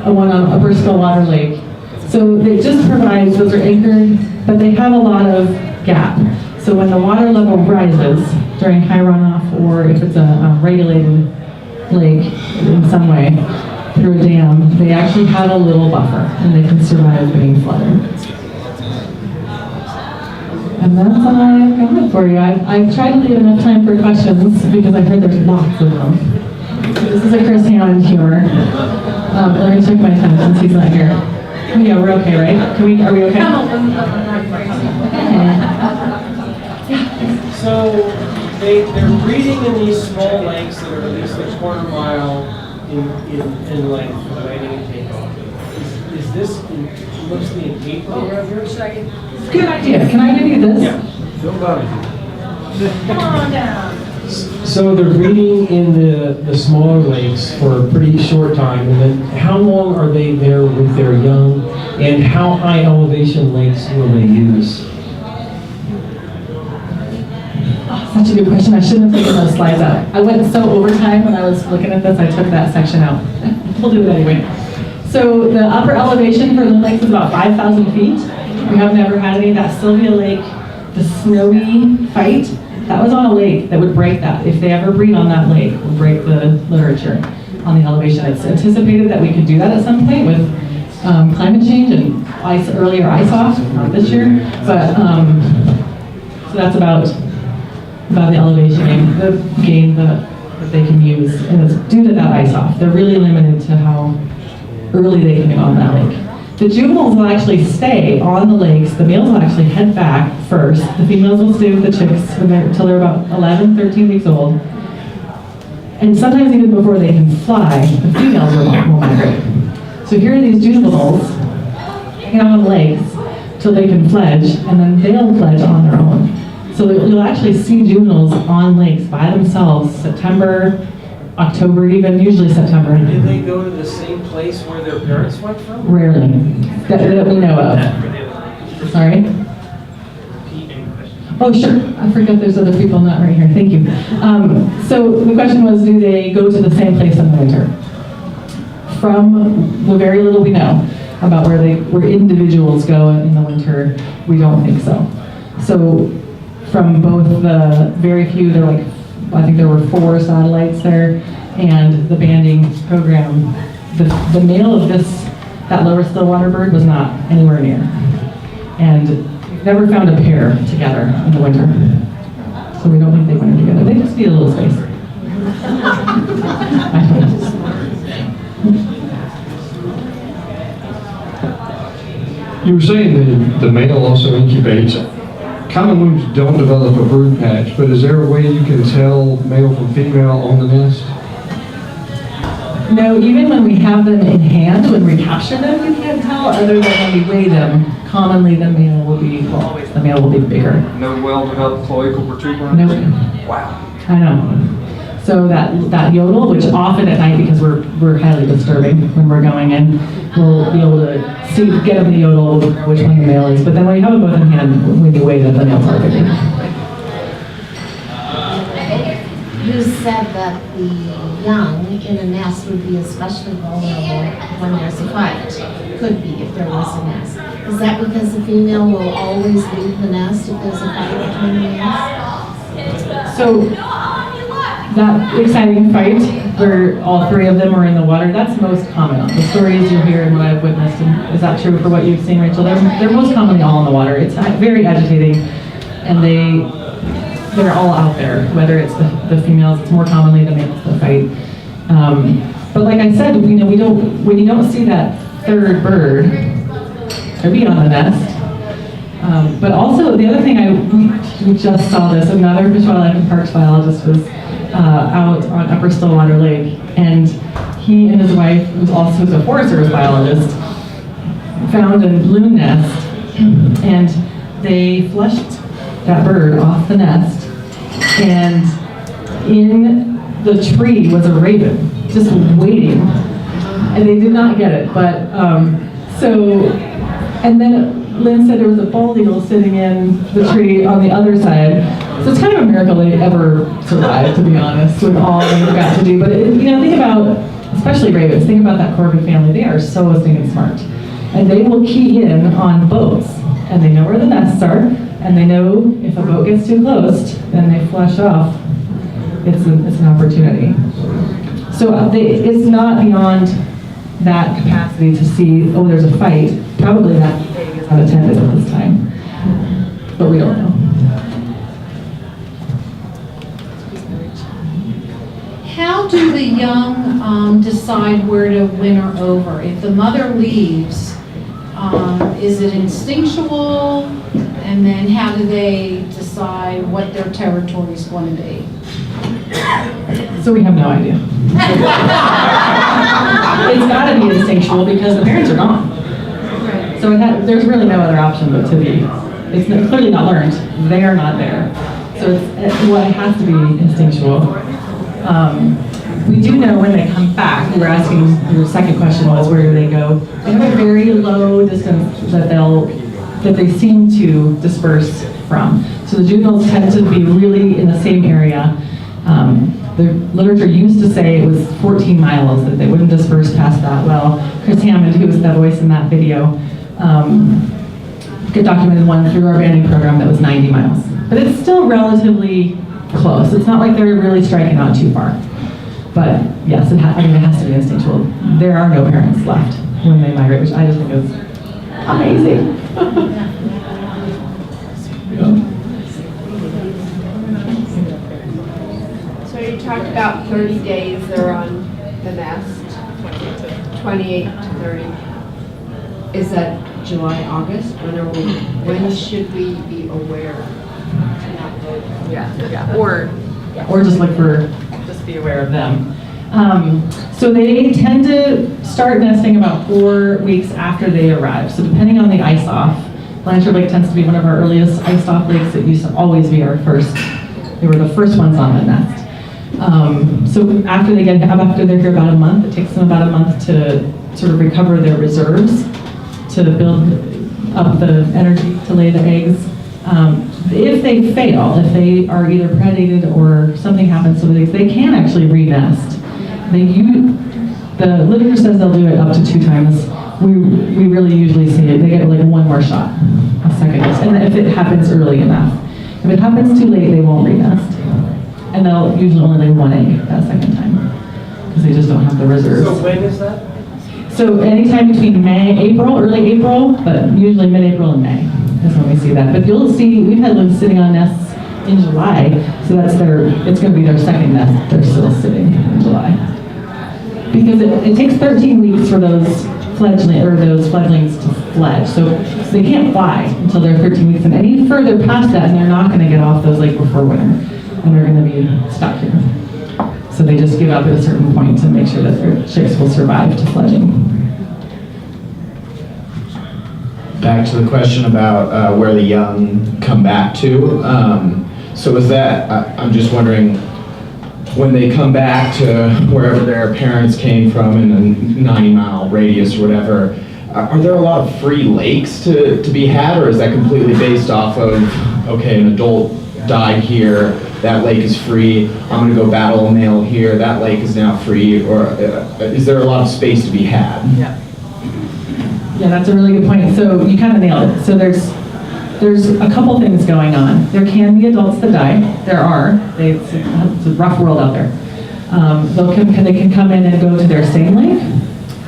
a one on Upper Stillwater Lake. So they just provide, those are anchored, but they have a lot of gap. So when the water level rises during high runoff, or if it's a regulated lake in some way through a dam, they actually have a little buffer and they can survive being flooded. And that's all I've got for you. I've tried to leave enough time for questions because I heard there's lots of them. This is a Chris Hammond humor. Let me check my time since he's not here. Oh yeah, we're okay, right? Are we okay? So they're breeding in these small lakes that are at least a quarter mile in length for the mating and takeoff. Is this mostly in Cape around here? Good idea. Can I give you this? Yeah. Come on down. So they're breeding in the smaller lakes for a pretty short time, and then how long are they there with their young, and how high elevation lakes will they use? Such a good question. I shouldn't have taken those slides out. I went so overtime when I was looking at this, I took that section out. We'll do it anyway. So the upper elevation for Loon Lakes is about 5,000 feet. We have never had any. That Sylvia Lake, the snowy fight, that was on a lake that would break that. If they ever breed on that lake, would break the literature on the elevation. It's anticipated that we could do that at some point with climate change and earlier ice off, not this year, but so that's about the elevation gain that they can use, and it's due to that ice off. They're really limited to how early they can go on that lake. The juveniles will actually stay on the lakes. The males will actually head back first. The females will stay with the chicks until they're about 11, 13 weeks old. And sometimes even before they can fly, the females will migrate. So here are these juveniles hanging out on the lakes till they can fledge, and then they'll fledge on their own. So you'll actually see juveniles on lakes by themselves, September, October, even usually September. Did they go to the same place where their parents went from? Rarely, that we know of. Sorry? Oh, sure. I forgot there's other people not right here. Thank you. So the question was, do they go to the same place in the winter? From the very little we know about where individuals go in the winter, we don't think so. So from both the very few, I think there were 4 satellites there, and the banding program, the male of that lower Stillwater bird was not anywhere near. And we've never found a pair together in the winter. So we don't think they went together. They just need a little space. I don't know. You were saying that the male also incubates. Common loons don't develop a brood patch, but is there a way you can tell male from female on the nest? No, even when we have them in hand, when we capture them, you can't tell, other than when we weigh them. Commonly, the male will be bigger. No well-developed cloacal protuberance? Nope. Wow. I know. So that yodel, which often at night, because we're highly disturbing when we're going in, we'll be able to get them the yodel, which one the male is. But then when you have them both in hand, when you weigh them, the males are bigger. You said that the young in a nest would be especially vulnerable when there's a fight. Could be if there was a nest. Is that because the female will always leave the nest if there's a fight between the males? So that exciting fight where all 3 of them are in the water, that's most common. The stories you hear and what I've witnessed, and is that true for what you've seen, Rachel? They're most commonly all in the water. It's very agitating, and they're all out there, whether it's the females, it's more commonly the males that fight. But like I said, when you don't see that 3rd bird, they'll be on the nest. But also, the other thing, we just saw this, another Fish, Wildlife, and Parks biologist was out on Upper Stillwater Lake, and he and his wife, who's also a Forest Service biologist, found a loon nest, and they flushed that bird off the nest, and in the tree was a raven, just waiting, and they did not get it, but, and then Lynn said there was a bald eagle sitting in the tree on the other side. So it's kind of a miracle they ever survived, to be honest, with all they've got to do. But think about, especially ravens, think about that corvid family. They are so stinking smart. And they will key in on boats. And they know where the nests are. And they know if a boat gets too close, then they flush off. It's an opportunity. So it's not beyond that capacity to see, oh, there's a fight. Probably that egg is unattended at this time. But we don't know. How do the young decide where to winter over? If the mother leaves, is it instinctual? And then how do they decide what their territory is going to be? So we have no idea. It's got to be instinctual because the parents are gone. So there's really no other option but to be. It's clearly not learned. They are not there. So it has to be instinctual. We do know when they come back. You were asking, your second question was where do they go? They have a very low distance that they seem to disperse from. So the juveniles tend to be really in the same area. The literature used to say it was 14 miles, that they wouldn't disperse past that. Well, Chris Hammond, who was the voice in that video, documented one through our banding program that was 90 miles. But it's still relatively close. It's not like they're really striking out too far. But yes, it has to be instinctual. There are no parents left when they migrate, which I just think is amazing. So you talked about 30 days they're on the nest, 28 to 30. Is that July, August? When should we be aware? Yeah. Or just look for, just be aware of them. So they tend to start nesting about 4 weeks after they arrive. So depending on the ice off, Blanchard Lake tends to be one of our earliest ice off lakes. It used to always be our first. They were the first ones on the nest. So after they're here about a month, it takes them about a month to sort of recover their reserves, to build up the energy to lay the eggs. If they fail, if they are either predated or something happens to the eggs, they can actually re-nest. The literature says they'll do it up to 2 times. We really usually see it. They get like one more shot, a second nest, and if it happens early enough. If it happens too late, they won't re-nest. And they'll usually only lay 1 egg that second time, because they just don't have the reserves. So when is that? So anytime between early April, but usually mid-April and May is when we see that. But you'll see, we've had loons sitting on nests in July, so it's going to be their second nest. They're still sitting in July. Because it takes 13 weeks for those fledglings to fledge. So they can't fly until they're 13 weeks. And any further past that, and they're not going to get off those lakes before winter. And they're going to be stuck here. So they just give up at a certain point to make sure that their chicks will survive to fledging. Back to the question about where the young come back to. So is that, I'm just wondering, when they come back to wherever their parents came from in a 90-mile radius or whatever, are there a lot of free lakes to be had, or is that completely based off of, okay, an adult died here, that lake is free, I'm going to go battle a male here, that lake is now free, or is there a lot of space to be had? Yeah, that's a really good point. So you kind of nailed it. So there's a couple things going on. There can be adults that die. There are. It's a rough world out there. They can come in and go to their same lake.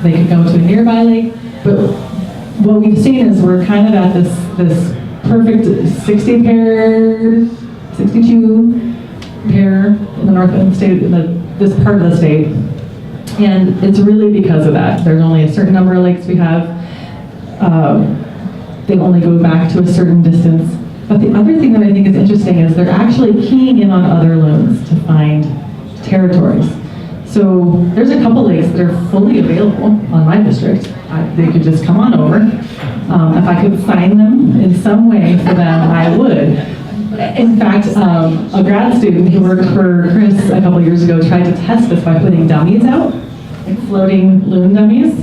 They can go to a nearby lake. But what we've seen is we're kind of at this perfect 60 pair, 62 pair in the north end state, in this part of the state. And it's really because of that. There's only a certain number of lakes we have. They only go back to a certain distance. But the other thing that I think is interesting is they're actually keying in on other loons to find territories. So there's a couple lakes that are fully available on my district. They could just come on over. If I could sign them in some way for them, I would. In fact, a grad student who worked for Chris a couple years ago tried to test this by putting dummies out, like floating loon dummies,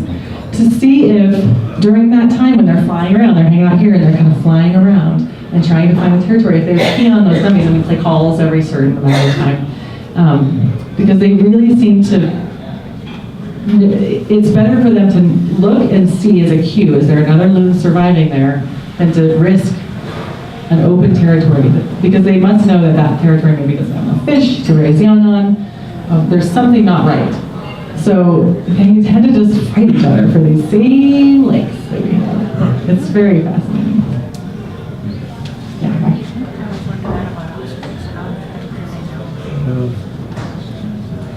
to see if during that time when they're flying around, they're hanging out here and they're kind of flying around and trying to find the territory, if they pee on those dummies, and we play calls every certain amount of time. Because they really seem to, it's better for them to look and see as a cue, is there another loon surviving there, than to risk an open territory, because they must know that that territory maybe doesn't have enough fish to raise young on. There's something not right. So they tend to just fight each other for these same lakes that we have. It's very fascinating. Yeah.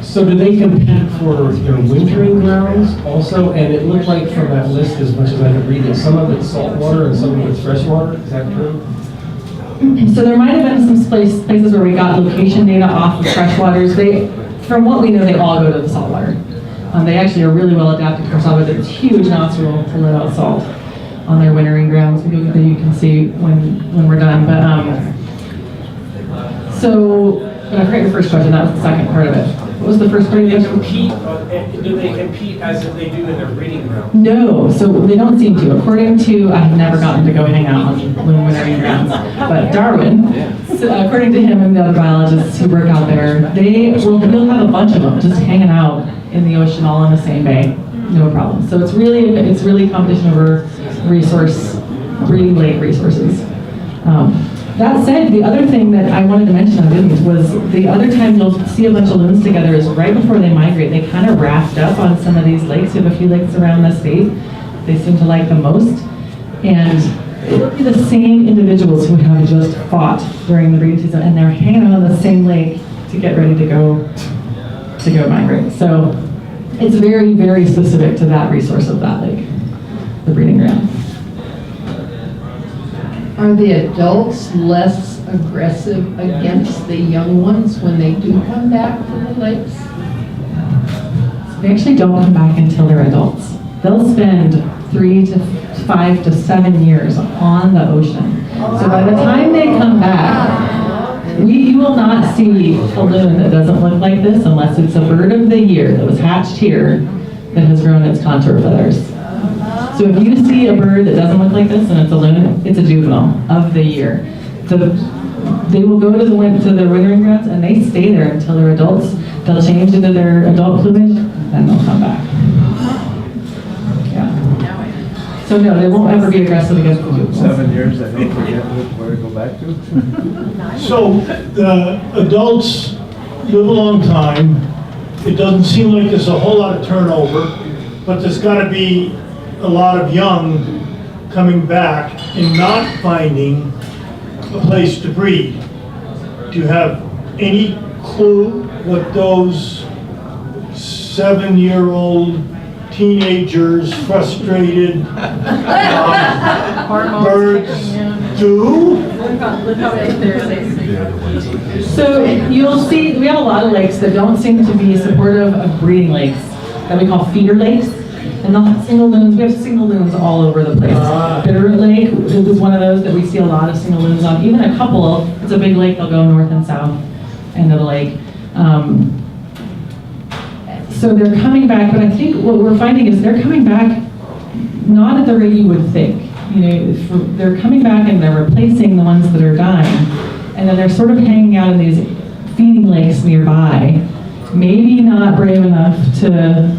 So do they compete for their wintering grounds also? And it looked like from that list, as much as I could read it, some of it's saltwater and some of it's freshwater. Is that true? So there might have been some places where we got location data off of freshwaters. From what we know, they all go to the saltwater. They actually are really well adapted for salt, with a huge nostril to let out salt on their wintering grounds that you can see when we're done. But I forget your first question. That was the second part of it. What was the first part of the question? Do they compete as if they do in their breeding grounds? No, so they don't seem to. According to, I have never gotten to go hang out on loon wintering grounds, but Darwin, so according to him and the other biologists who work out there, you'll have a bunch of them just hanging out in the ocean all in the same bay, no problem. So it's really competition over breeding lake resources. That said, the other thing that I wanted to mention on Loons was the other time you'll see a bunch of loons together is right before they migrate. They kind of raft up on some of these lakes. We have a few lakes around the state they seem to like the most. And it'll be the same individuals who have just fought during the breeding season, and they're hanging out on the same lake to get ready to go migrate. So it's very, very specific to that resource of that lake, the breeding ground. Are the adults less aggressive against the young ones when they do come back from the lakes? They actually don't come back until they're adults. They'll spend 3 to 5 to 7 years on the ocean. So by the time they come back, you will not see a loon that doesn't look like this unless it's a bird of the year that was hatched here that has grown its contour feathers. So if you see a bird that doesn't look like this and it's a loon, it's a juvenile of the year. So they will go to their wintering grounds and they stay there until they're adults. They'll change into their adult plumage and they'll come back. Yeah. So no, they won't ever be aggressive against the juveniles. 7 years, I don't forget where to go back to. So the adults live a long time. It doesn't seem like there's a whole lot of turnover, but there's got to be a lot of young coming back and not finding a place to breed. Do you have any clue what those 7-year-old teenagers, frustrated birds do? So you'll see, we have a lot of lakes that don't seem to be supportive of breeding lakes that we call feeder lakes. And they'll have single loons. We have single loons all over the place. Bitter Lake is one of those that we see a lot of single loons on. Even a couple, it's a big lake, they'll go north and south end of the lake. So they're coming back, but I think what we're finding is they're coming back not at the rate you would think. They're coming back and they're replacing the ones that are dying. And then they're sort of hanging out in these feeding lakes nearby. Maybe not brave enough to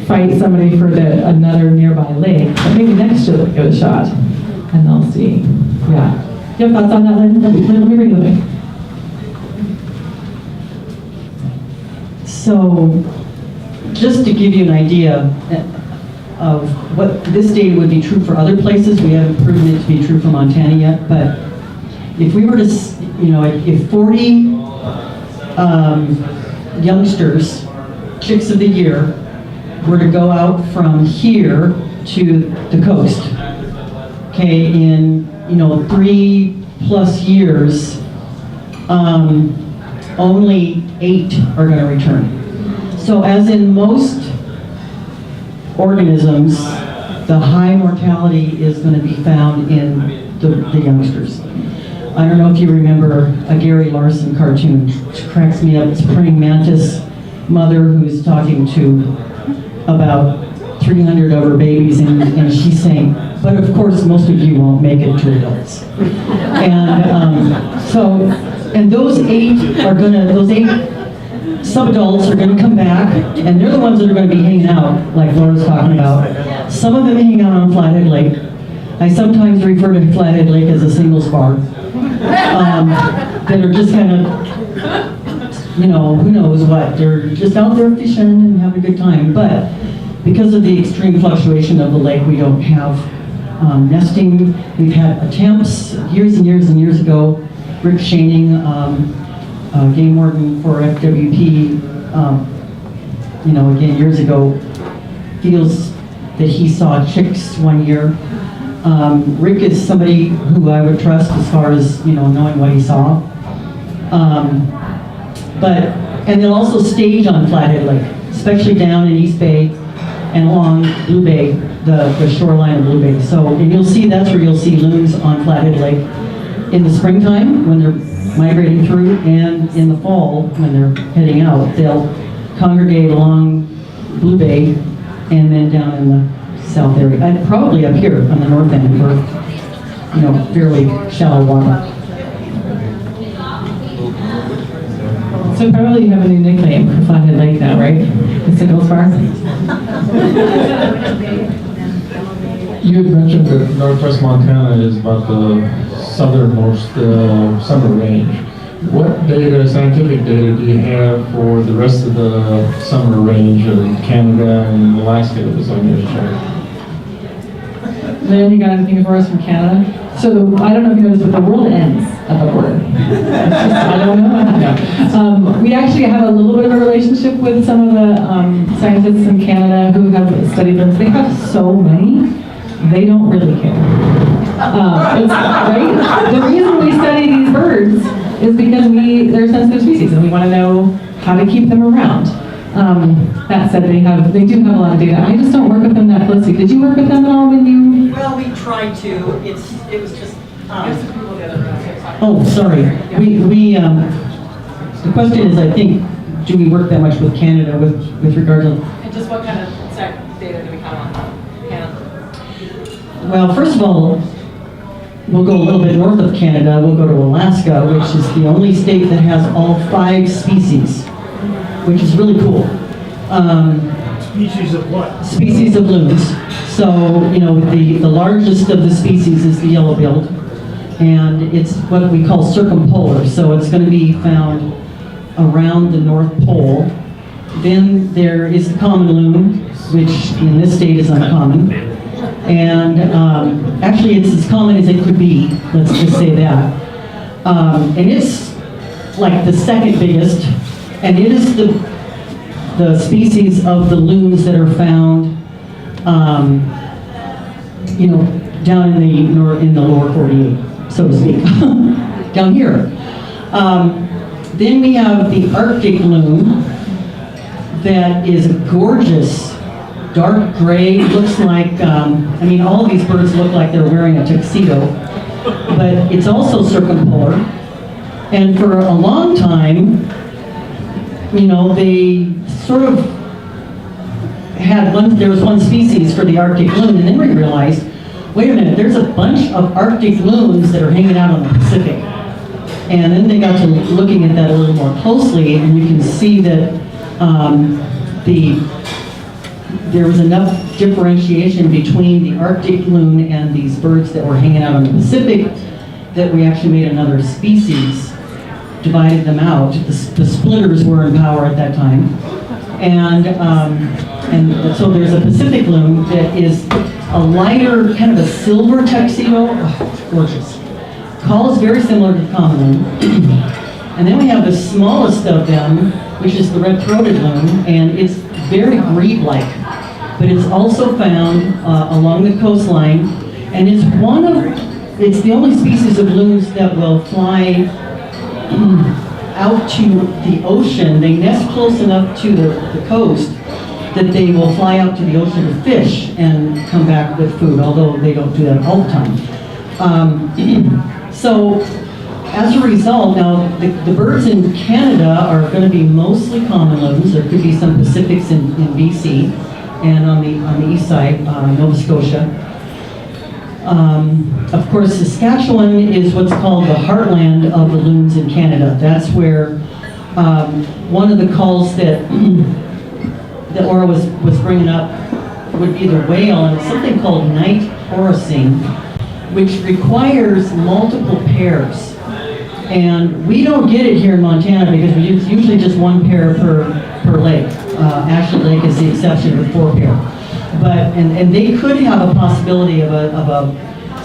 fight somebody for another nearby lake, but maybe next year they'll give it a shot, and they'll see. Yeah. Do you have thoughts on that, Lynn? Let me bring you the mic. So, just to give you an idea of what this data would be true for other places, we haven't proven it to be true for Montana yet, but if we were to, if 40 youngsters, chicks of the year, were to go out from here to the coast, okay, in 3+ years, only 8 are going to return. So as in most organisms, the high mortality is going to be found in the youngsters. I don't know if you remember a Gary Larson cartoon, which cracks me up. It's a praying mantis mother who's talking to about 300 of her babies, and she's saying, but of course, most of you won't make it to adults. And those eight subadults are gonna come back, and they're the ones that are gonna be hanging out, like Laura's talking about. Some of them hang out on Flathead Lake. I sometimes refer to Flathead Lake as a singles bar. That are just kind of, you know, who knows what. They're just out there fishing and having a good time. But because of the extreme fluctuation of the lake, we don't have nesting. We've had attempts years and years and years ago. Rick Shaning, game warden for FWP, you know, again, years ago, feels that he saw chicks one year. Rick is somebody who I would trust as far as, you know, knowing what he saw. And they'll also stage on Flathead Lake, especially down in East Bay and along Blue Bay, the shoreline of Blue Bay. So, and you'll see, that's where you'll see loons on Flathead Lake in the springtime when they're migrating through, and in the fall when they're heading out. They'll congregate along Blue Bay and then down in the south area, and probably up here on the north end for, you know, fairly shallow water. So probably you have a new nickname for Flathead Lake now, right? The Singles Bar? You had mentioned that Northwest Montana is about the southernmost summer range. What data, scientific data, do you have for the rest of the summer range of Canada and Alaska that was on your chart? Lynn, you got anything for us from Canada? So I don't know if you noticed, but the world ends at the border. I don't know. We actually have a little bit of a relationship with some of the scientists in Canada who have studied them. They have so many, they don't really care. Right? The reason we study these birds is because they're sensitive species and we want to know how to keep them around. That said, they do have a lot of data. I just don't work with them that closely. Did you work with them at all when you? Well, we tried to. It was just. Oh, sorry. The question is, I think, do we work that much with Canada with regard to? And just what kind of data do we have on Canada? Well, first of all, we'll go a little bit north of Canada. We'll go to Alaska, which is the only state that has all 5 species, which is really cool. Species of what? Species of loons. So, you know, the largest of the species is the yellow-billed, and it's what we call circumpolar. So it's going to be found around the North Pole. Then there is the common loon, which in this state is uncommon. And actually it's as common as it could be, let's just say that. And it's like the second biggest, and it is the species of the loons that are found, you know, down in the lower 48, so to speak, down here. Then we have the Arctic loon that is a gorgeous dark gray, looks like, I mean, all of these birds look like they're wearing a tuxedo, but it's also circumpolar. And for a long time, you know, they sort of had there was one species for the Arctic loon, and then we realized, wait a minute, there's a bunch of Arctic loons that are hanging out on the Pacific. And then they got to looking at that a little more closely, and you can see that there was enough differentiation between the Arctic loon and these birds that were hanging out on the Pacific that we actually made another species, divided them out. The splitters were in power at that time. And so there's a Pacific loon that is a lighter, kind of a silver tuxedo. Oh, gorgeous. Call is very similar to the common loon. And then we have the smallest of them, which is the red-throated loon, and it's very grebe-like. But it's also found along the coastline, and it's it's the only species of loons that will fly out to the ocean. They nest close enough to the coast that they will fly out to the ocean to fish and come back with food, although they don't do that all the time. So as a result, now the birds in Canada are going to be mostly common loons. There could be some Pacifics in BC. and on the east side, Nova Scotia. Of course, Saskatchewan is what's called the heartland of the loons in Canada. That's where one of the calls that that Aura was bringing up would be the whale, and it's something called night chorusing, which requires multiple pairs. And we don't get it here in Montana because it's usually just one pair per lake. Ashley Lake is the exception with 4 pair. But, and they could have a possibility of a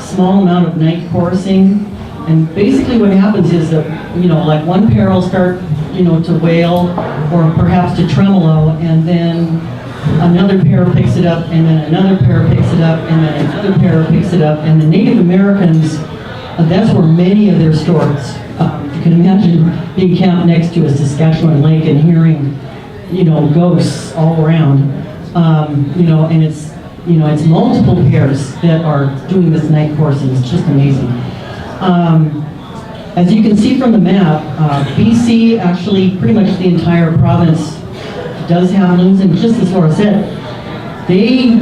small amount of night chorusing. And basically what happens is that, you know, like one pair will start, you know, to wail or perhaps to tremolo, and then another pair picks it up, and then another pair picks it up, and then another pair picks it up. And the Native Americans, that's where many of their stories. You can imagine being camped next to a Saskatchewan lake and hearing, you know, ghosts all around. You know, and it's, you know, it's multiple pairs that are doing this night coursing. It's just amazing. As you can see from the map, BC, actually pretty much the entire province does have loons, and just as Laura said, they,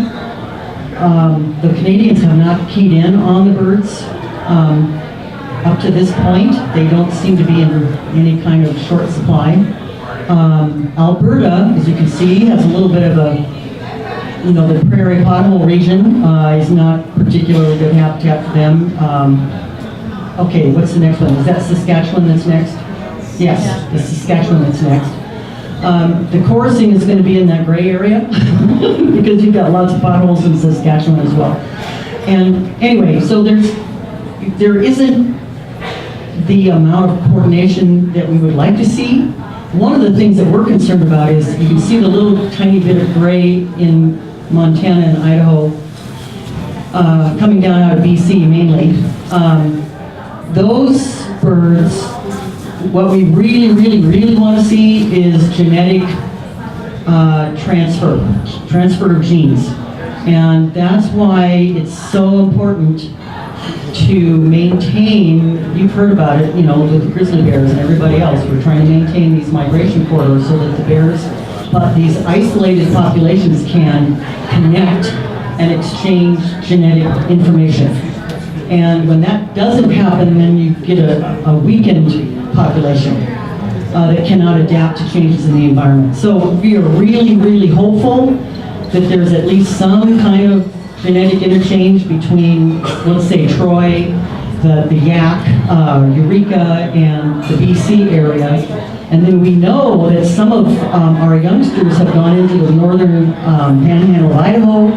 the Canadians have not keyed in on the birds. Up to this point, they don't seem to be in any kind of short supply. Alberta, as you can see, has a little bit of a, you know, the prairie pothole region is not particularly good habitat for them. Okay, what's the next one? Is that Saskatchewan that's next? Yes, it's Saskatchewan that's next. The chorusing is going to be in that gray area because you've got lots of potholes in Saskatchewan as well. And anyway, so there isn't the amount of coordination that we would like to see. One of the things that we're concerned about is you can see the little tiny bit of gray in Montana and Idaho coming down out of BC mainly. Those birds, what we really want to see is genetic transfer of genes. And that's why it's so important to maintain, you've heard about it, you know, with the grizzly bears and everybody else. We're trying to maintain these migration corridors so that the bears, these isolated populations can connect and exchange genetic information. And when that doesn't happen, then you get a weakened population that cannot adapt to changes in the environment. So we are really hopeful that there's at least some kind of genetic interchange between, let's say, Troy, the Yak, Eureka, and the BC area. And then we know that some of our youngsters have gone into the northern panhandle of Idaho,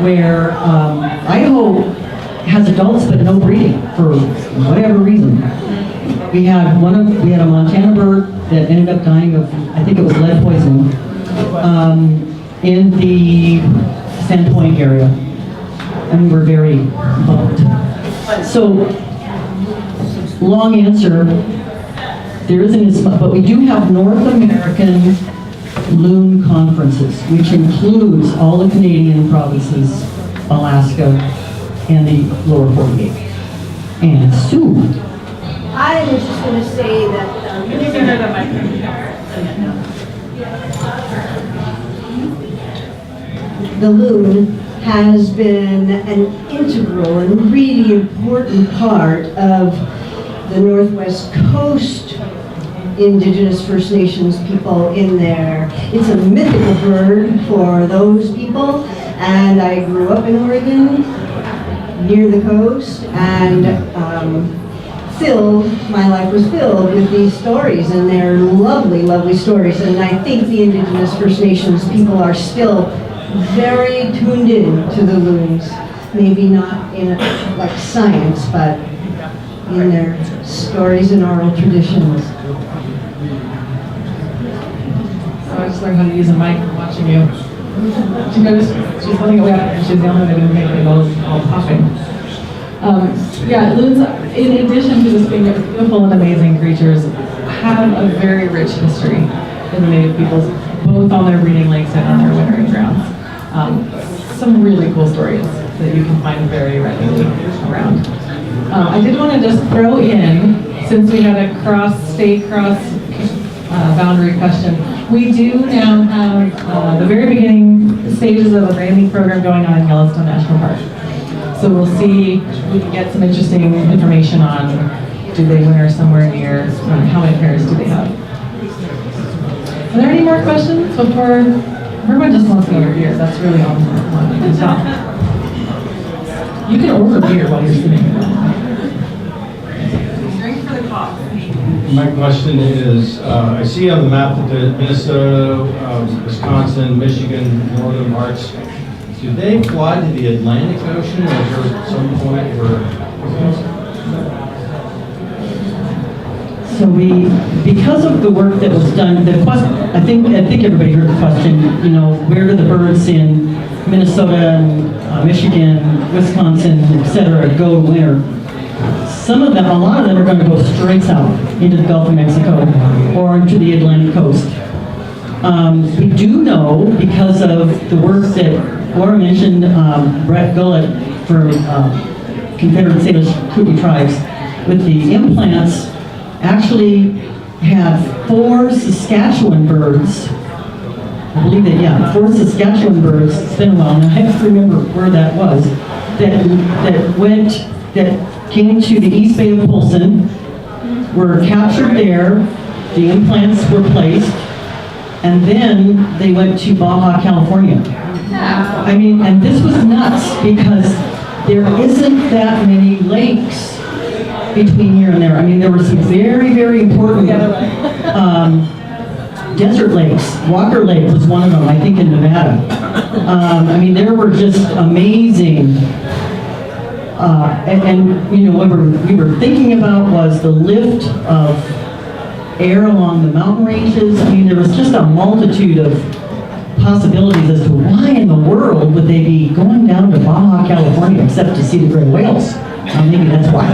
where Idaho has adults but no breeding for whatever reason. We had a Montana bird that ended up dying of, I think it was lead poisoning, in the Sandpoint area, and we're very bummed. So, long answer, there isn't as much, but we do have North American loon conferences, which includes all the Canadian provinces, Alaska, and the lower 48. And soon. I was just going to say that. Can you give her the microphone? The loon has been an integral and really important part of the Northwest Coast Indigenous First Nations people in there. It's a mythical bird for those people, and I grew up in Oregon, near the coast, and my life was filled with these stories, and they're lovely stories, and I think the Indigenous First Nations people are still very tuned in to the loons. Maybe not in like science, but in their stories and oral traditions. I just learned how to use a mic from watching you. She noticed she's holding it way up and she's the only one that didn't make it all popping. Yeah, loons, in addition to just being beautiful and amazing creatures, have a very rich history in the Native peoples, both on their breeding lakes and on their wintering grounds. Some really cool stories that you can find very readily around. I did want to just throw in, since we had a cross-state, cross-boundary question, We do now have the very beginning stages of a branding program going on in Yellowstone National Park. So we'll see, we can get some interesting information on, do they winter somewhere near, how many pairs do they have? Are there any more questions before, everyone just wants to go over beer, that's really all I want to stop. You can order beer while you're sitting there. Drink for the cost. My question is, I see on the map that the Minnesota, Wisconsin, Michigan, northern parts, do they fly to the Atlantic Ocean, or is there some point where? So because of the work that was done, the question, I think everybody heard the question, you know, where do the birds in Minnesota and Michigan, Wisconsin, et cetera, go to winter? Some of them, a lot of them are going to go straight south into the Gulf of Mexico or into the Atlantic coast. We do know, because of the work that Laura mentioned, Brett Gullett for Confederate Salish Kootenai tribes, with the implants, actually had 4 Saskatchewan birds. I believe that, yeah, 4 Saskatchewan birds, it's been a while, and I have to remember where that was, that came to the East Bay of Polson, were captured there, the implants were placed, and then they went to Baja, California. I mean, and this was nuts because there isn't that many lakes between here and there. I mean, there were some very, very important desert lakes. Walker Lake was one of them, I think, in Nevada. I mean, there were just amazing. And you know, what we were thinking about was the lift of air along the mountain ranges. I mean, there was just a multitude of possibilities as to why in the world would they be going down to Baja, California, except to see the gray whales. Maybe that's why.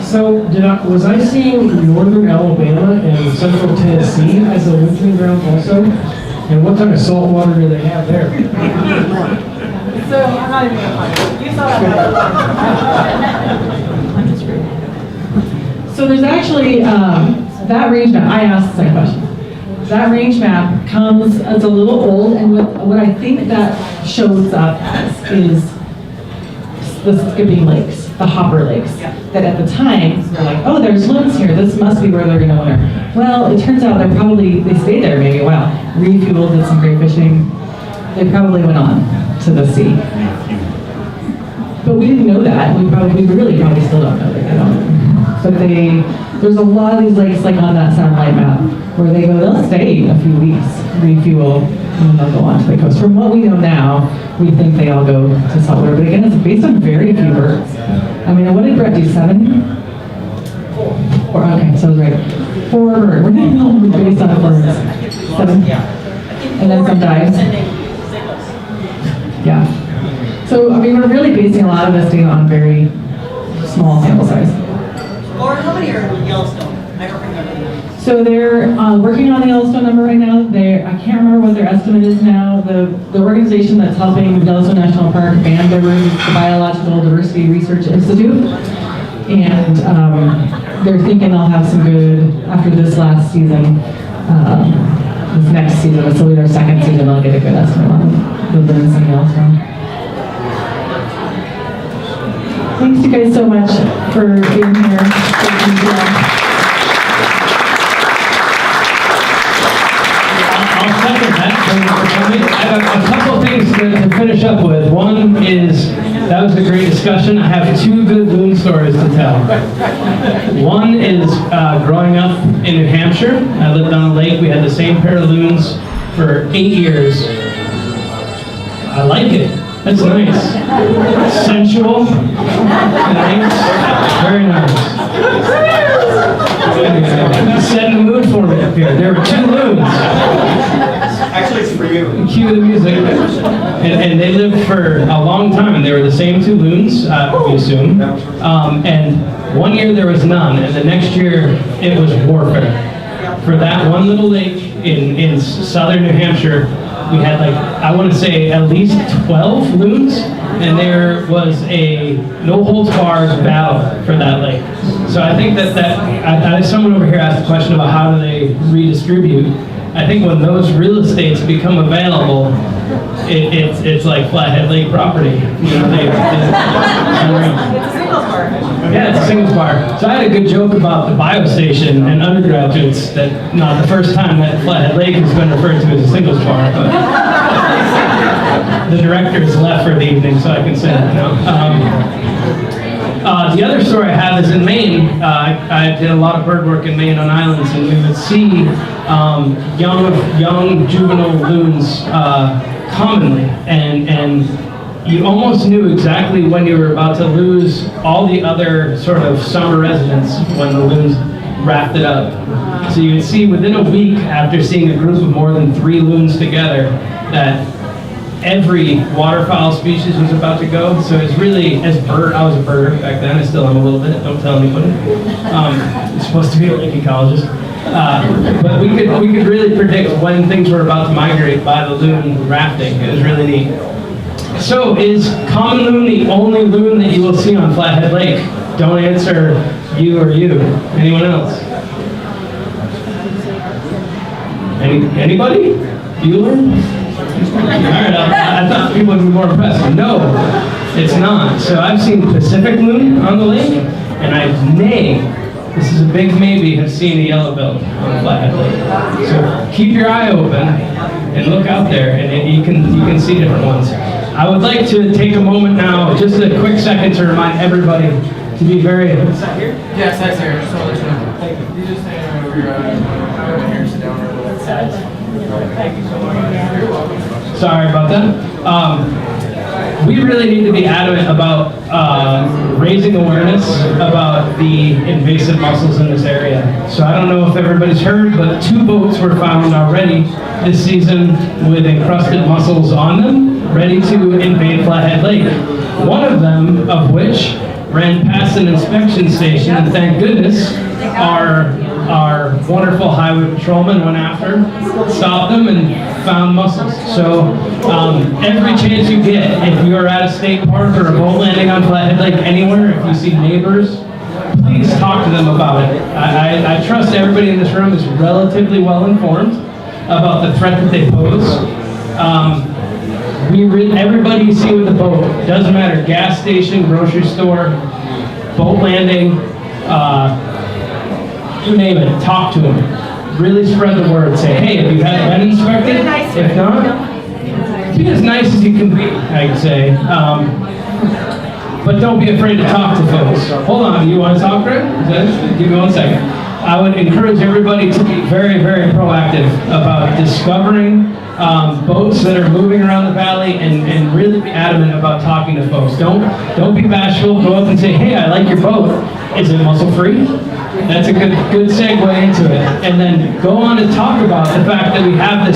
So was I seeing northern Alabama and central Tennessee as a wintering ground also? And what kind of salt water do they have there? So I'm not even gonna find it. You saw that. So there's actually that range map. I asked the second question. That range map comes as a little old, and what I think that shows up as is the skipping lakes, the hopper lakes. That at the time they're like, oh, there's loons here. This must be where they're going to winter. Well, it turns out they stayed there maybe a while, refueled, did some great fishing. They probably went on to the sea. But we didn't know that. We really probably still don't know that. But there's a lot of these lakes like on that satellite map where they'll stay a few weeks, refuel, and then they'll go on to the coast. From what we know now, we think they all go to saltwater. But again, it's based on very few birds. I mean, what did Brett do, 7? 4, okay, so I was right. 4 birds. We're going to based on birds. 7? And then some died. Yeah. So, I mean, we're really basing a lot of this data on very small sample size. Laura, how many are in Yellowstone? I don't remember. So they're working on the Yellowstone number right now. I can't remember what their estimate is now. The organization that's helping Yellowstone National Park band their birds is the Biological Diversity Research Institute. And they're thinking they'll have some good, after this last season, this next season, this will be their second season, they'll get a good estimate on the Loons in Yellowstone. Thanks you guys so much for being here. I'll second that. I have a couple of things to finish up with. One is, that was a great discussion. I have 2 good loon stories to tell. One is growing up in New Hampshire. I lived on a lake. We had the same pair of loons for 8 years. I like it. That's nice. Sensual. Nice. Very nice. Setting the mood for me up here. There were 2 loons. Actually, it's for you. Cue the music. And they lived for a long time. They were the same 2 loons, we assume. And one year there was none, and the next year it was warfare. For that one little lake in southern New Hampshire, we had I want to say at least 12 loons, and there was a no-holds-barred battle for that lake. So I think someone over here asked a question about how do they redistribute. I think when those real estates become available, it's like Flathead Lake property. You know, yeah, it's a singles bar. So I had a good joke about the bio station and undergraduates that not the first time that Flathead Lake has been referred to as a singles bar, but the director's left for the evening, so I can say that now. The other story I have is in Maine. I did a lot of bird work in Maine on islands, and we would see young juvenile loons commonly, and you almost knew exactly when you were about to lose all the other sort of summer residents when the loons wrapped it up. So you would see within a week after seeing a group of more than 3 loons together that every waterfowl species was about to go. So it's really, I was a birder back then, I still am a little bit, don't tell anybody. I'm supposed to be a lake ecologist. But we could really predict when things were about to migrate by the loon rafting. It was really neat. So is common loon the only loon that you will see on Flathead Lake? Don't answer you or you. Anyone else? Anybody? Bueller? All right, I thought people would be more impressed. No, it's not. So I've seen Pacific loon on the lake, and I this is a big maybe, have seen a yellow-billed on Flathead Lake. So keep your eye open and look out there, and you can see different ones. I would like to take a moment now, just a quick second, to remind everybody to be very. Is that here? Yes, that's here. Just want to let you know. Thank you. You just stand over here, sit down or whatever. Thank you so much. You're welcome. Sorry about that. We really need to be adamant about raising awareness about the invasive mussels in this area. So I don't know if everybody's heard, but 2 boats were found already this season with encrusted mussels on them, ready to invade Flathead Lake. One of them, of which ran past an inspection station, and thank goodness our wonderful highway patrolman went after, stopped them, and found mussels. So every chance you get, if you're at a state park or a boat landing on Flathead Lake anywhere, if you see neighbors, please talk to them about it. I trust everybody in this room is relatively well informed about the threat that they pose. Everybody you see with a boat, doesn't matter, gas station, grocery store, boat landing, you name it, talk to them. Really spread the word. Say, hey, have you been inspected? If not, be as nice as you can be, I'd say. But don't be afraid to talk to folks. Hold on, you want to talk, Greg? Give me 1 second. I would encourage everybody to be very, very proactive about discovering boats that are moving around the valley and really be adamant about talking to folks. Don't be bashful. Go up and say, hey, I like your boat. Is it mussel-free? That's a good segue into it. And then go on to talk about the fact that we have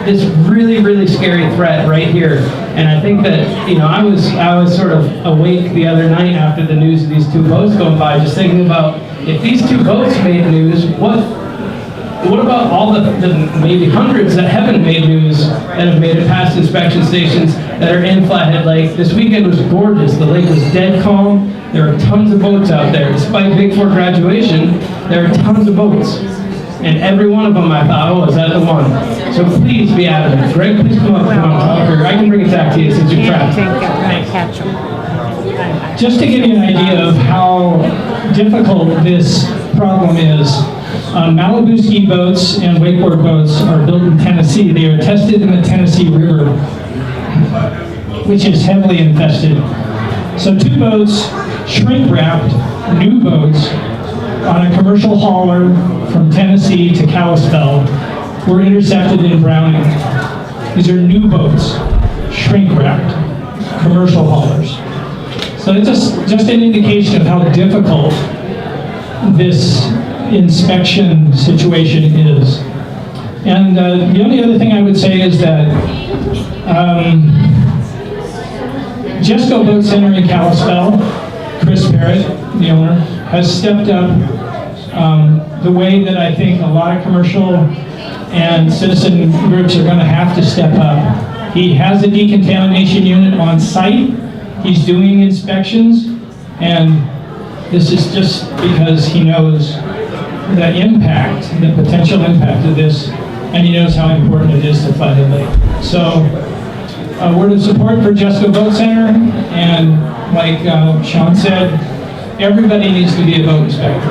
this really, really scary threat right here. And I think that, you know, I was sort of awake the other night after the news of these 2 boats going by, just thinking about if these 2 boats made news, what about all the maybe hundreds that haven't made news that have made it past inspection stations that are in Flathead Lake? This weekend was gorgeous. The lake was dead calm. There are tons of boats out there. Despite Big 4 graduation, there are tons of boats. And every one of them I thought, oh, is that the one? So please be adamant. Greg, please come up, talk, or I can bring it back to you since you're trapped. Just to give you an idea of how difficult this problem is, Malibu ski boats and wakeboard boats are built in Tennessee. They are tested in the Tennessee River, which is heavily infested. So 2 boats, shrink-wrapped, new boats, on a commercial hauler from Tennessee to Kalispell were intercepted in Browning. These are new boats, shrink-wrapped, commercial haulers. So it's just an indication of how difficult this inspection situation is. And the only other thing I would say is that Jesco Boat Center in Kalispell, Chris Barrett, the owner, has stepped up the way that I think a lot of commercial and citizen groups are going to have to step up. He has a decontamination unit on site. He's doing inspections, and This is just because he knows the impact, the potential impact of this, and he knows how important it is to Flathead Lake. So, word of support for Jesco Boat Center, and like Sean said, everybody needs to be a boat inspector.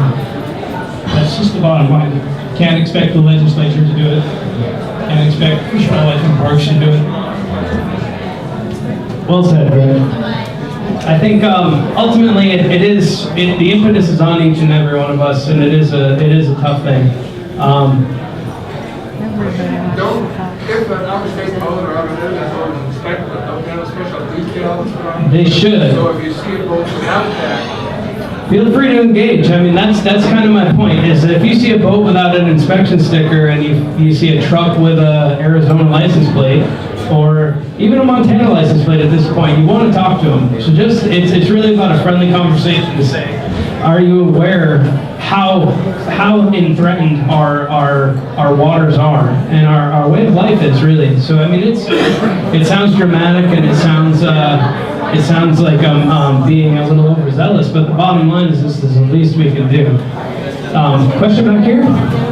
That's just the bottom line. Can't expect the legislature to do it. Can't expect Fish and Wildlife and Parks to do it. Well said, Brad. I think ultimately the impetus is on each and every one of us, and it is a tough thing. If an out-of-state boat or other that's already inspected, don't they have a special detail? They should. So if you see a boat without that, Feel free to engage. I mean, that's kind of my point, is that if you see a boat without an inspection sticker and you see a truck with a Arizona license plate, or even a Montana license plate at this point, you want to talk to them. So it's really about a friendly conversation to say, are you aware how threatened our waters are and our way of life is really. So I mean, it sounds dramatic and it sounds like I'm being a little overzealous, but the bottom line is this is the least we can do. Question back here?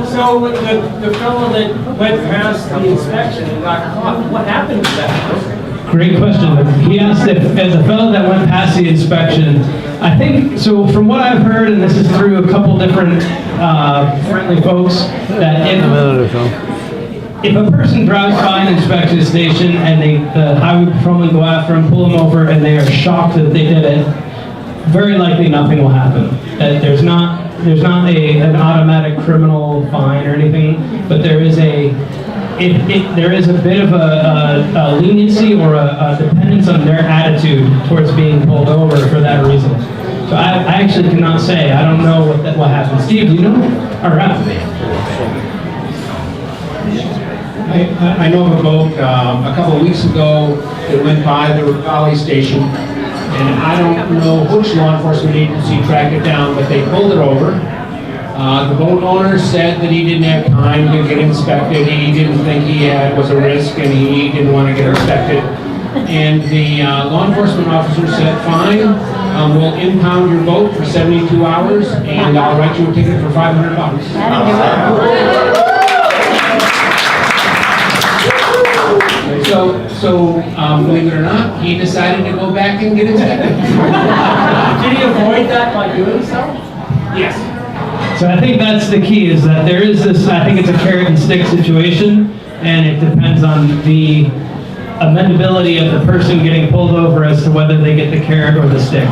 So the fellow that went past the inspection and got caught, what happened to that? Great question. He asked if, as a fellow that went past the inspection, I think, so from what I've heard, and this is through a couple different friendly folks, that if a person drives by an inspection station and the highway patrolman go after them, pull them over, and they are shocked that they did it, very likely nothing will happen. There's not an automatic criminal fine or anything, but there is there is a bit of a leniency or a dependence on their attitude towards being pulled over for that reason. So I actually cannot say. I don't know what happened. Steve, do you know? All right. I know of a boat a couple of weeks ago that went by the Valley Station, and I don't know which law enforcement agency tracked it down, but they pulled it over. The boat owner said that he didn't have time to get inspected. He didn't think he was a risk, and he didn't want to get inspected. And the law enforcement officer said, fine, we'll impound your boat for 72 hours, and I'll write you a ticket for $500. So believe it or not, he decided to go back and get inspected. Did he avoid that by doing so? Yes. So I think that's the key, is that there is this, I think it's a carrot and stick situation, and it depends on the amendability of the person getting pulled over as to whether they get the carrot or the stick.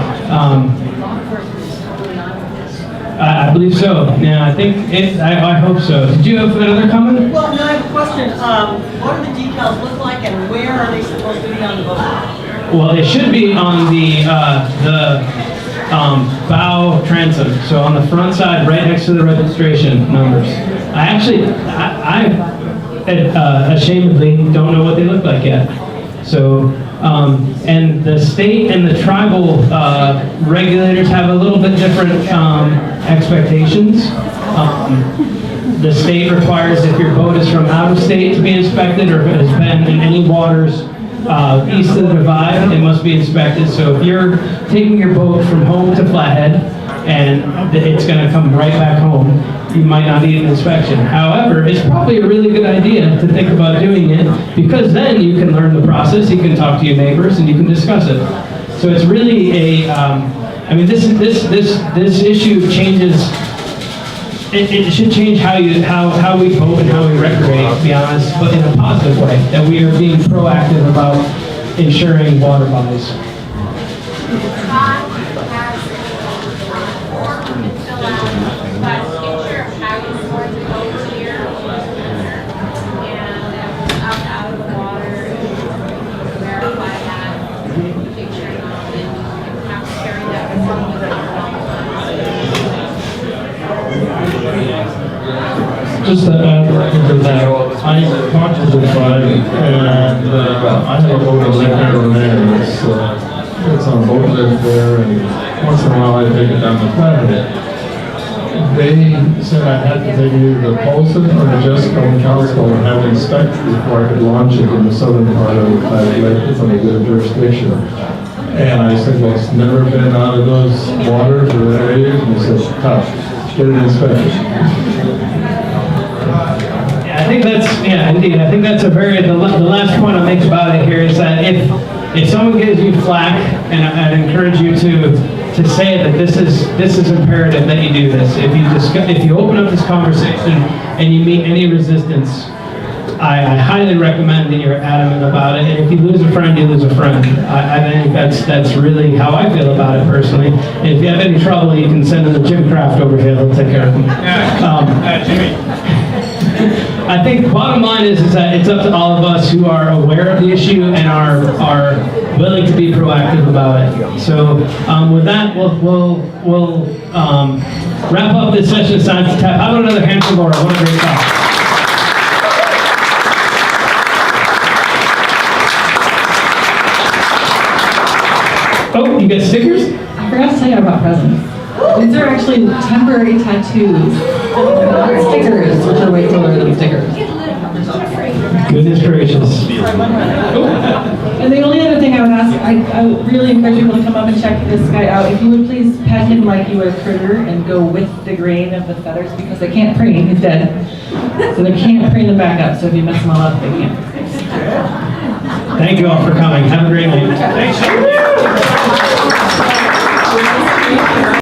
I believe so. Yeah, I think I hope so. Did you have another comment? Well, no, I have a question. What do the decals look like, and where are they supposed to be on the boat? Well, it should be on the bow transom. So on the front side, right next to the registration numbers. I ashamedly don't know what they look like yet. So, and the state and the tribal regulators have a little bit different expectations. The state requires if your boat is from out of state to be inspected, or if it has been in any waters east of the divide, it must be inspected. So if you're taking your boat from home to Flathead and it's going to come right back home, you might not need an inspection. However, it's probably a really good idea to think about doing it, because then you can learn the process, you can talk to your neighbors, and you can discuss it. So it's really I mean, this issue changes. It should change how we vote and how we recreate, to be honest, but in a positive way, that we are being proactive about ensuring water bodies. Just to add to that, I'm conscious of five, and I have a boat in Lake Arrowhead. It's on a boat lift there, and once in a while I take it down the Flathead. They said I had to take either the Polson or the Jesco Council and have it inspected before I could launch it in the southern part of the Flathead Lake. It's under their jurisdiction. And I said, well, it's never been out of those waters or that age. And they said, tough, get it inspected. I think that's, yeah, indeed. I think that's a very, the last point I'll make about it here is that if someone gives you flack, and I'd encourage you to say that this is imperative that you do this. If you open up this conversation and you meet any resistance, I highly recommend that you're adamant about it. And if you lose a friend, you lose a friend. I think that's really how I feel about it personally. And if you have any trouble, you can send them to Jim Kraft over here. They'll take care of them. Jimmy. I think bottom line is that it's up to all of us who are aware of the issue and are willing to be proactive about it. So with that, we'll wrap up this session of Science Tap. How about another hand for Laura? What a great talk. Oh, you got stickers? I forgot to tell you about presents. These are actually temporary tattoos. Not stickers, which are way cooler than stickers. Goodness gracious. And the only other thing I would ask, I really encourage people to come up and check this guy out. If you would please pet him like you would a critter and go with the grain of the feathers because they can't preen, he's dead. So they can't preen them back up, so if you mess them all up, they can't. Thank you all for coming. Have a great night. Thanks.